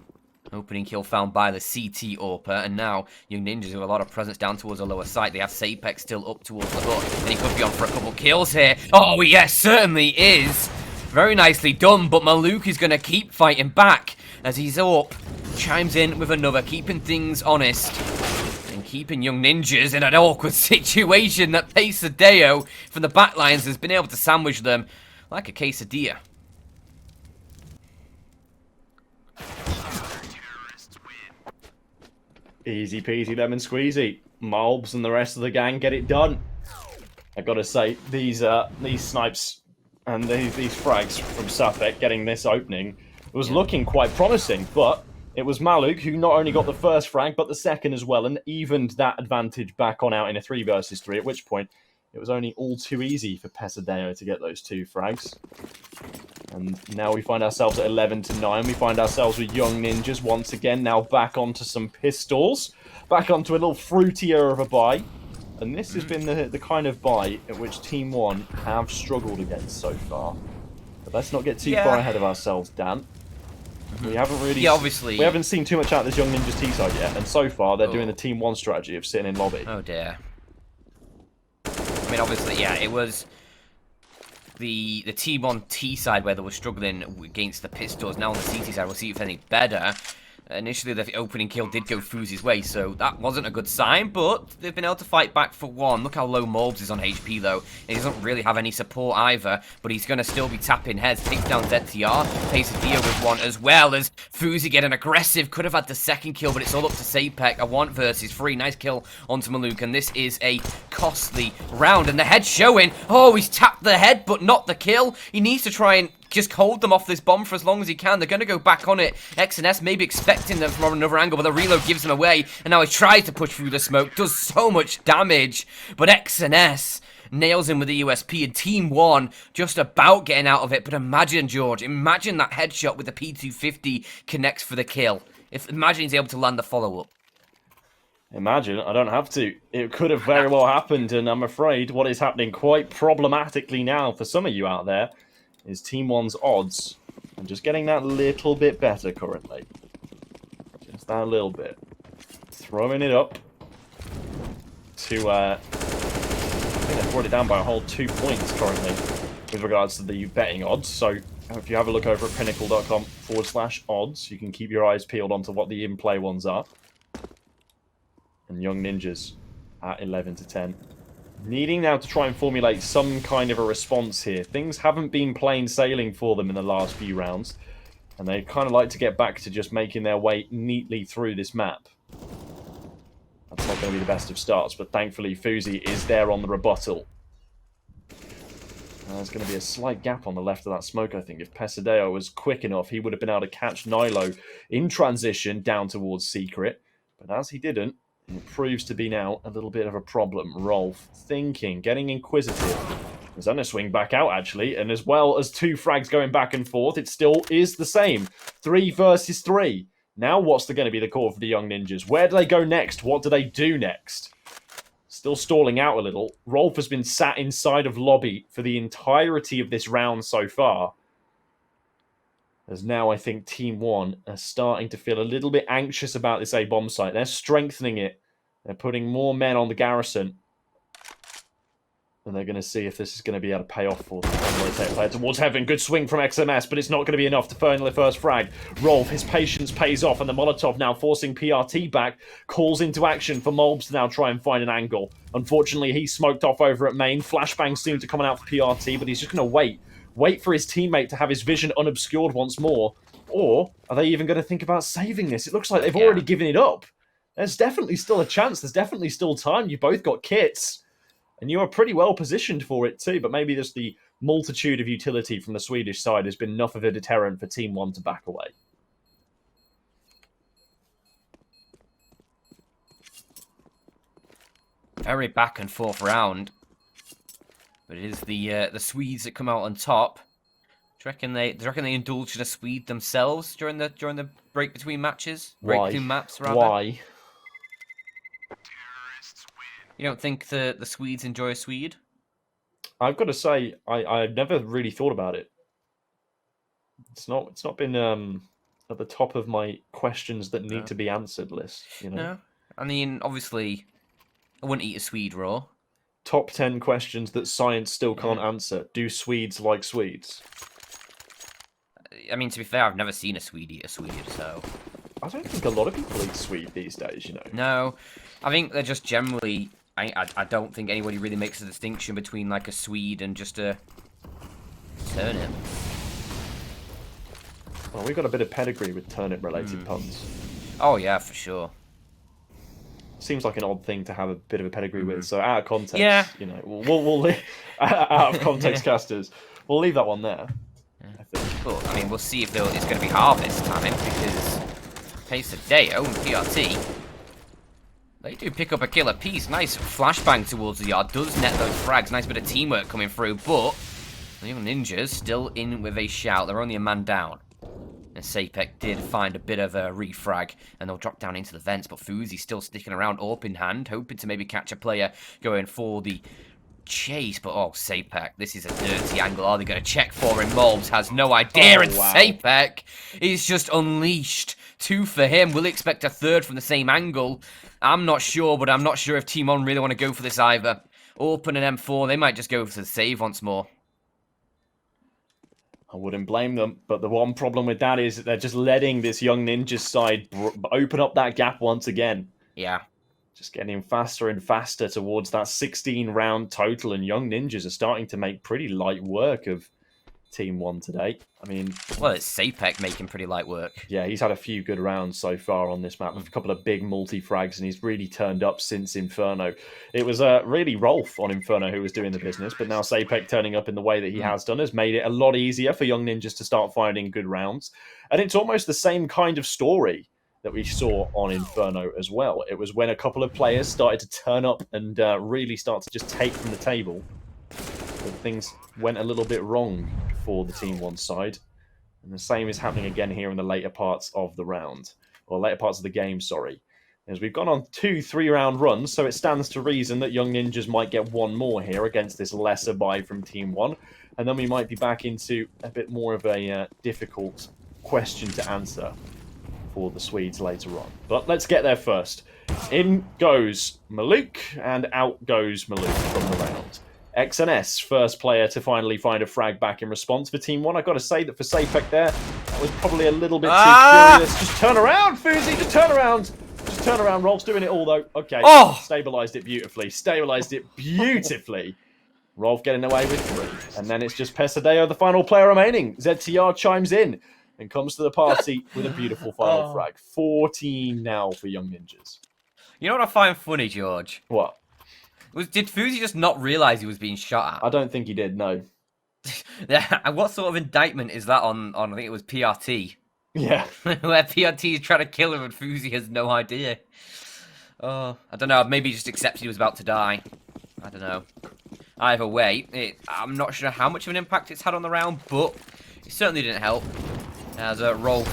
S2: Opening kill found by the CT AWPer, and now Young Ninjas with a lot of presence down towards the lower side. They have Sapek still up towards the hook, and he could be on for a couple kills here. Oh, yes, certainly is. Very nicely done, but Maluk is going to keep fighting back as he's up. Chimes in with another, keeping things honest. And keeping Young Ninjas in an awkward situation that Pesadeo from the backlines has been able to sandwich them like a quesadilla.
S1: Easy peasy lemon squeezy. Malbs and the rest of the gang get it done. I gotta say, these snipes and these frags from Sapek getting this opening was looking quite promising, but it was Maluk who not only got the first frag, but the second as well, and evened that advantage back on out in a 3 versus 3, at which point it was only all too easy for Pesadeo to get those 2 frags. And now we find ourselves at 11-9. We find ourselves with Young Ninjas once again, now back onto some pistols, back onto a little fruitier of a buy. And this has been the kind of buy at which TeamOne have struggled against so far. But let's not get too far ahead of ourselves, Dan. We haven't really...
S2: Yeah, obviously.
S1: We haven't seen too much out of this Young Ninjas T-side yet, and so far they're doing the TeamOne strategy of sitting in lobby.
S2: Oh, dear. I mean, obviously, yeah, it was the TeamOne T side where they were struggling against the pistols. Now on the CT side, we'll see if it's any better. Initially, the opening kill did go Fuzi's way, so that wasn't a good sign, but they've been able to fight back for one. Look how low Morbs is on HP, though. He doesn't really have any support either, but he's going to still be tapping heads. Takes down ZTR, Pesadeo with one, as well as Fuzi getting aggressive. Could have had the second kill, but it's all up to Sapek. A 1 versus 3. Nice kill onto Maluk, and this is a costly round, and the head showing. Oh, he's tapped the head, but not the kill. He needs to try and just hold them off this bomb for as long as he can. They're going to go back on it. XNS maybe expecting them from another angle, but the reload gives them away. And now he tries to push through the smoke. Does so much damage. But XNS nails him with the USP, and TeamOne just about getting out of it. But imagine, George, imagine that headshot with the P250 connects for the kill. Imagine he's able to land the follow-up.
S1: Imagine, I don't have to. It could have very well happened, and I'm afraid what is happening quite problematically now for some of you out there is TeamOne's odds. And just getting that little bit better currently. Just that little bit. Throwing it up to, I think they've brought it down by a whole 2 points currently with regards to the betting odds. So if you have a look over at pinnacle.com/odds, you can keep your eyes peeled onto what the in-play ones are. And Young Ninjas at 11 to 10. Needing now to try and formulate some kind of a response here. Things haven't been plain sailing for them in the last few rounds. And they kind of like to get back to just making their way neatly through this map. That's not going to be the best of starts, but thankfully Fuzi is there on the rebuttal. There's going to be a slight gap on the left of that smoke, I think. If Pesadeo was quick enough, he would have been able to catch Nilo in transition down towards Secret. But as he didn't, it proves to be now a little bit of a problem. Rolf thinking, getting inquisitive. There's a swing back out, actually. And as well as 2 frags going back and forth, it still is the same. 3 versus 3. Now what's going to be the call for the Young Ninjas? Where do they go next? What do they do next? Still stalling out a little. Rolf has been sat inside of lobby for the entirety of this round so far. As now I think TeamOne are starting to feel a little bit anxious about this A-bomb site. They're strengthening it. They're putting more men on the garrison. And they're going to see if this is going to be able to pay off for them. Rotate player towards heaven. Good swing from XMS, but it's not going to be enough to find the first frag. Rolf, his patience pays off, and the Molotov now forcing PRT back. Calls into action for Molbs to now try and find an angle. Unfortunately, he's smoked off over at main. Flashbang soon to coming out for PRT, but he's just going to wait. Wait for his teammate to have his vision unobscured once more. Or are they even going to think about saving this? It looks like they've already given it up. There's definitely still a chance. There's definitely still time. You've both got kits. And you are pretty well positioned for it too. But maybe just the multitude of utility from the Swedish side has been enough of a deterrent for TeamOne to back away.
S2: Very back and forth round. But it is the Swedes that come out on top. Do you reckon they indulge in a Swede themselves during the break between matches? Break between maps, rather?
S1: Why?
S2: You don't think the Swedes enjoy a Swede?
S1: I've got to say, I've never really thought about it. It's not been at the top of my questions that need to be answered list. You know?
S2: No. I mean, obviously, I wouldn't eat a Swede raw.
S1: Top 10 questions that science still can't answer. Do Swedes like Swedes?
S2: I mean, to be fair, I've never seen a Swede eat a Swede, so...
S1: I don't think a lot of people eat Swede these days, you know.
S2: No. I think they're just generally... I don't think anybody really makes a distinction between, like, a Swede and just a turnip.
S1: Well, we've got a bit of pedigree with turnip-related puns.
S2: Oh, yeah, for sure.
S1: Seems like an odd thing to have a bit of a pedigree with, so out of context, you know, we'll leave, out of context casters, we'll leave that one there, I think.
S2: Well, I mean, we'll see if it's going to be harvest time, because Pesadeo and PRT, they do pick up a killer piece. Nice flashbang towards the yard, does net those frags, nice bit of teamwork coming through, but the Young Ninjas still in with a shout, they're only a man down. And Sapek did find a bit of a refrag, and they'll drop down into the vents, but Fuzi's still sticking around, AWP in hand, hoping to maybe catch a player going for the chase, but oh, Sapek, this is a dirty angle. Are they going to check for him? Molbs has no idea, and Sapek is just unleashed. 2 for him. We'll expect a third from the same angle. I'm not sure, but I'm not sure if TeamOne really want to go for this either. Open an M4, they might just go for the save once more.
S1: I wouldn't blame them, but the one problem with that is that they're just letting this Young Ninjas side open up that gap once again.
S2: Yeah.
S1: Just getting faster and faster towards that 16-round total, and Young Ninjas are starting to make pretty light work of TeamOne today. I mean...
S2: Well, it's Sapek making pretty light work.
S1: Yeah, he's had a few good rounds so far on this map, with a couple of big multi-frags, and he's really turned up since Inferno. It was really Rolf on Inferno who was doing the business, but now Sapek turning up in the way that he has done has made it a lot easier for Young Ninjas to start finding good rounds. And it's almost the same kind of story that we saw on Inferno as well. It was when a couple of players started to turn up and really start to just take from the table. But things went a little bit wrong for the TeamOne side. And the same is happening again here in the later parts of the round. Or later parts of the game, sorry. As we've gone on 2 3-round runs, so it stands to reason that Young Ninjas might get one more here against this lesser buy from TeamOne. And then we might be back into a bit more of a difficult question to answer for the Swedes later on. But let's get there first. In goes Maluk, and out goes Maluk from the round. XNS, first player to finally find a frag back in response for TeamOne. I've got to say that for Sapek there, that was probably a little bit too curious. Just turn around, Fuzi, just turn around. Just turn around, Rolf's doing it all though. Okay, stabilised it beautifully. Stabilised it beautifully. Rolf getting away with 3. And then it's just Pesadeo, the final player remaining. ZTR chimes in and comes to the party with a beautiful final frag. 14 now for Young Ninjas.
S2: You know what I find funny, George?
S1: What?
S2: Did Fuzi just not realise he was being shot at?
S1: I don't think he did, no.
S2: Yeah, and what sort of indictment is that on I think it was PRT?
S1: Yeah.
S2: Where PRT is trying to kill him and Fuzi has no idea. Oh, I don't know, maybe he just accepted he was about to die. I don't know. Either way, I'm not sure how much of an impact it's had on the round, but it certainly didn't help. As Rolf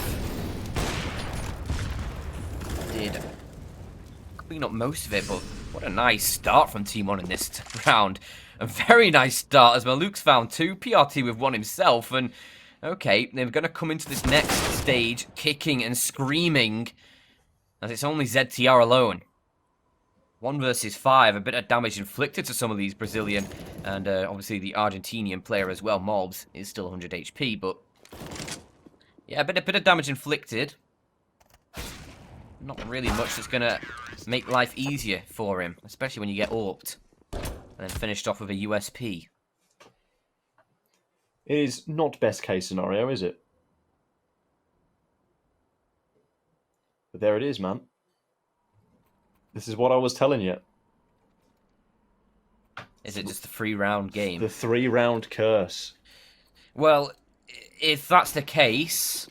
S2: did clean up most of it, but what a nice start from TeamOne in this round. A very nice start as Maluk's found 2, PRT with 1 himself, and okay, they're going to come into this next stage kicking and screaming as it's only ZTR alone. 1 versus 5, a bit of damage inflicted to some of these Brazilian and obviously the Argentinian player as well. Mobs is still 100 HP, but yeah, a bit of damage inflicted. Not really much that's going to make life easier for him, especially when you get AWP'd and then finished off with a USP.
S1: It is not best case scenario, is it? But there it is, man. This is what I was telling you.
S2: Is it just a 3-round game?
S1: The 3-round curse.
S2: Well, if that's the case,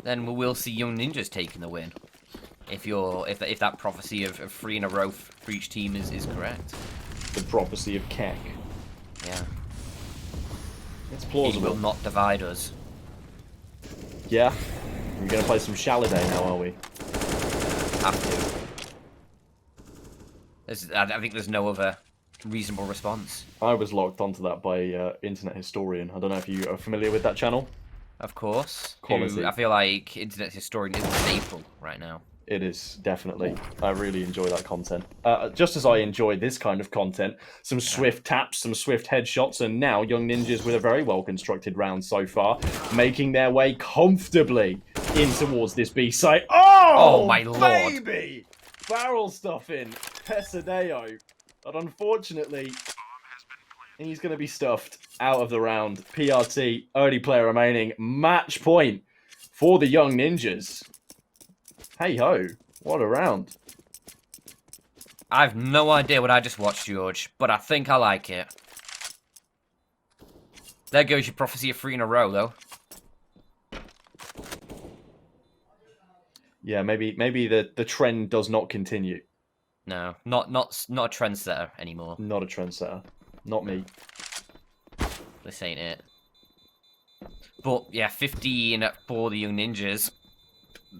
S2: then we will see Young Ninjas taking the win. If that prophecy of 3 in a row for each team is correct.
S1: The prophecy of Keck.
S2: Yeah.
S1: It's plausible.
S2: He will not divide us.
S1: Yeah. We're going to play some Shaliday now, are we?
S2: Have to. I think there's no other reasonable response.
S1: I was locked onto that by Internet Historian. I don't know if you are familiar with that channel.
S2: Of course.
S1: Quality.
S2: I feel like Internet Historian is a staple right now.
S1: It is, definitely. I really enjoy that content. Just as I enjoy this kind of content, some swift taps, some swift headshots, and now Young Ninjas with a very well-constructed round so far, making their way comfortably in towards this B site. Oh
S2: my lord.
S1: Baby! Barrel stuffing, Pesadeo. But unfortunately, he's going to be stuffed out of the round. PRT, only player remaining. Match point for the Young Ninjas. Hey-ho, what a round.
S2: I've no idea what I just watched, George, but I think I like it. There goes your prophecy of 3 in a row, though.
S1: Yeah, maybe the trend does not continue.
S2: No, not a trendsetter anymore.
S1: Not a trendsetter. Not me.
S2: This ain't it. But, yeah, 15 for the Young Ninjas.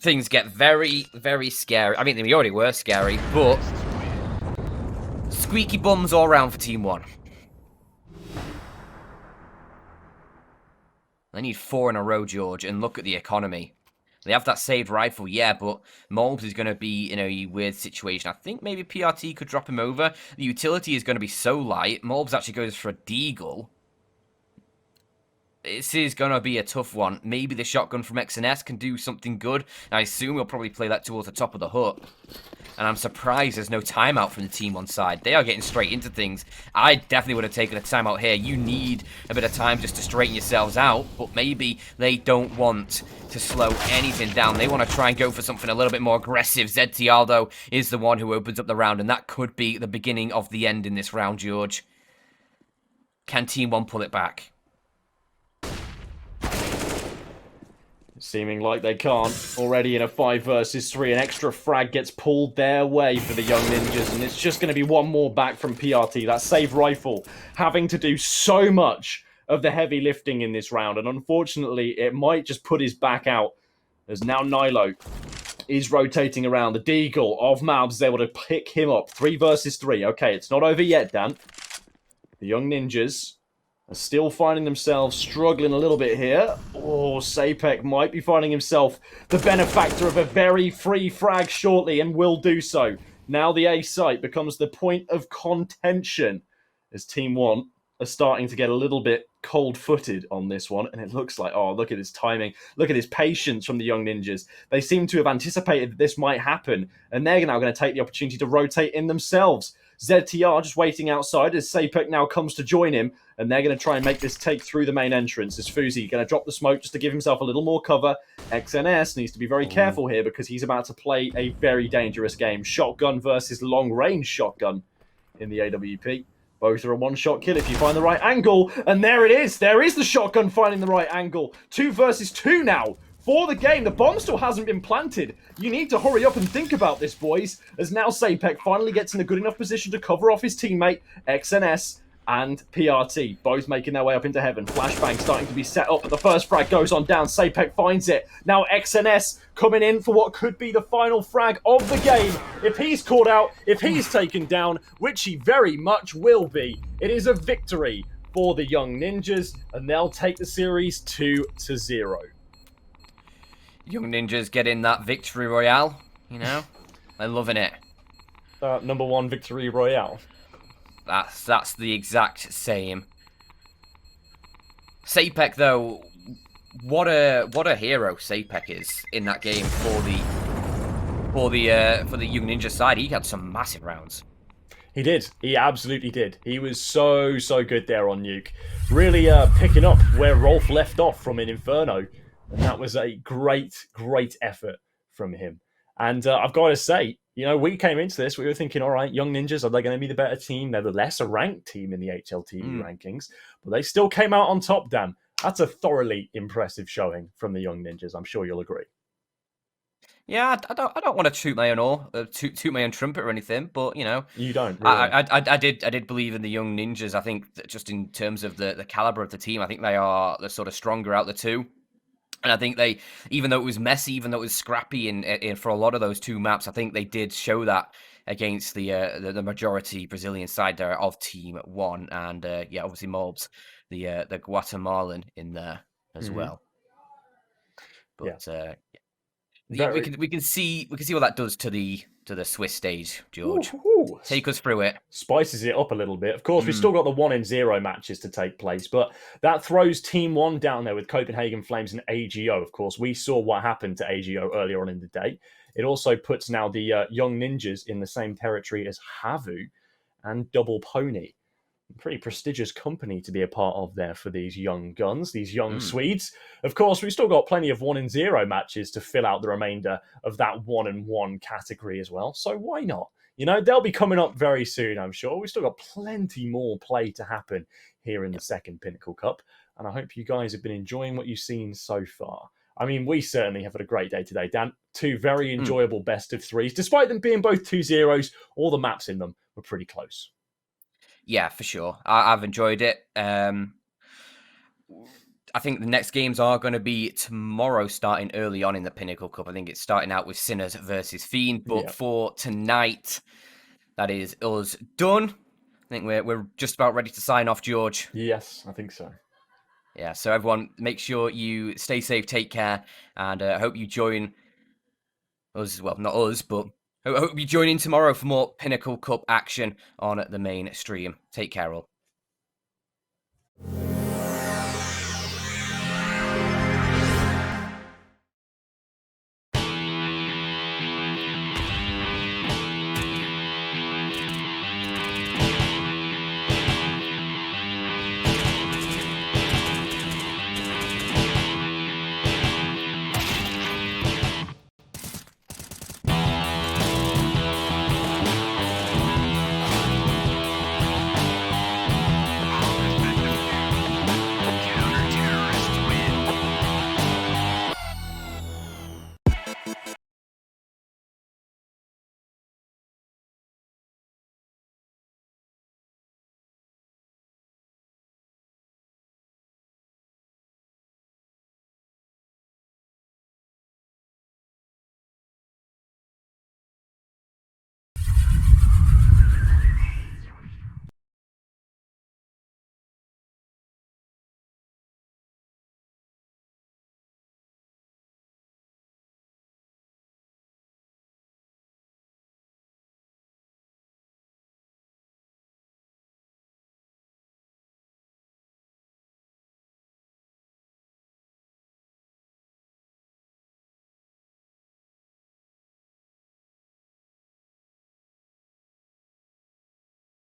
S2: Things get very, very scary. I mean, they already were scary, but squeaky bums all around for TeamOne. They need 4 in a row, George, and look at the economy. They have that saved rifle, yeah, but Molbs is going to be in a weird situation. I think maybe PRT could drop him over. The utility is going to be so light. Molbs actually goes for a deagle. This is going to be a tough one. Maybe the shotgun from XNS can do something good. I assume we'll probably play that towards the top of the hook. And I'm surprised there's no timeout from the TeamOne side. They are getting straight into things. I definitely would have taken a timeout here. You need a bit of time just to straighten yourselves out. But maybe they don't want to slow anything down. They want to try and go for something a little bit more aggressive. ZTR, though, is the one who opens up the round. And that could be the beginning of the end in this round, George. Can TeamOne pull it back?
S1: Seeming like they can't. Already in a 5 versus 3, an extra frag gets pulled their way for the Young Ninjas, and it's just going to be one more back from PRT. That save rifle having to do so much of the heavy lifting in this round, and unfortunately, it might just put his back out, as now Nilo is rotating around. The Deagle of Mabs is able to pick him up. 3 versus 3. Okay, it's not over yet, Dan. The Young Ninjas are still finding themselves struggling a little bit here. Oh, Sapek might be finding himself the benefactor of a very free frag shortly, and will do so. Now the A site becomes the point of contention as TeamOne are starting to get a little bit cold-footed on this one, and it looks like, oh, look at his timing, look at his patience from the Young Ninjas. They seem to have anticipated that this might happen, and they're now going to take the opportunity to rotate in themselves. ZTR just waiting outside as Sapek now comes to join him, and they're going to try and make this take through the main entrance. As Fuzi going to drop the smoke just to give himself a little more cover. XNS needs to be very careful here because he's about to play a very dangerous game. Shotgun versus long-range shotgun in the AWP. Both are a one-shot kill if you find the right angle. And there it is. There is the shotgun finding the right angle. 2 versus 2 now for the game. The bomb still hasn't been planted. You need to hurry up and think about this, boys. As now Sapek finally gets in a good enough position to cover off his teammate, XNS and PRT, both making their way up into heaven. Flashbang starting to be set up, but the first frag goes on down. Sapek finds it. Now XNS coming in for what could be the final frag of the game. If he's caught out, if he's taken down, which he very much will be, it is a victory for the Young Ninjas, and they'll take the series 2-0.
S2: Young Ninjas getting that victory royale, you know? They're loving it.
S1: Number 1 victory royale.
S2: That's the exact same. Sapek, though, what a hero Sapek is in that game for the Young Ninja side. He had some massive rounds.
S1: He did. He absolutely did. He was so good there on Nuke. Really picking up where Rolf left off from in Inferno. And that was a great effort from him. And I've got to say, you know, we came into this, we were thinking, all right, Young Ninjas, are they going to be the better team? They're the lesser ranked team in the HLTV rankings. But they still came out on top, Dan. That's a thoroughly impressive showing from the Young Ninjas. I'm sure you'll agree.
S2: Yeah, I don't want to toot my own trumpet or anything, but you know,
S1: you don't. Really.
S2: I did believe in the Young Ninjas. I think that just in terms of the caliber of the team, I think they're sort of stronger out the two. And I think they, even though it was messy, even though it was scrappy in for a lot of those 2 maps, I think they did show that against the majority Brazilian side there of TeamOne, and yeah, obviously Mobs, the Guatemalan in there as well. But yeah. we can see what that does to the Swiss stage, George.
S1: Ooh.
S2: Take us through it.
S1: Spices it up a little bit. Of course, we've still got the 1-0 matches to take place, but that throws TeamOne down there with Copenhagen Flames and AGO. Of course, we saw what happened to AGO earlier on in the day. It also puts now the Young Ninjas in the same territory as Havu and Double Pony. Pretty prestigious company to be a part of there for these young guns, these young Swedes. Of course, we've still got plenty of 1-0 matches to fill out the remainder of that 1-1 category as well. So why not? You know, they'll be coming up very soon, I'm sure. We've still got plenty more play to happen here in the second Pinnacle Cup. And I hope you guys have been enjoying what you've seen so far. I mean, we certainly have had a great day today, Dan. 2 very enjoyable best of 3s. Despite them being both 2-0s, all the maps in them were pretty close.
S2: Yeah, for sure. I've enjoyed it. I think the next games are going to be tomorrow, starting early on in the Pinnacle Cup. I think it's starting out with Sinners versus Fiend. But for tonight, that is us done. I think we're just about ready to sign off, George.
S1: Yes, I think so.
S2: Yeah, so everyone, make sure you stay safe, take care, and I hope you join us. Well, not us, but I hope you join in tomorrow for more Pinnacle Cup action on the main stream. Take care, all.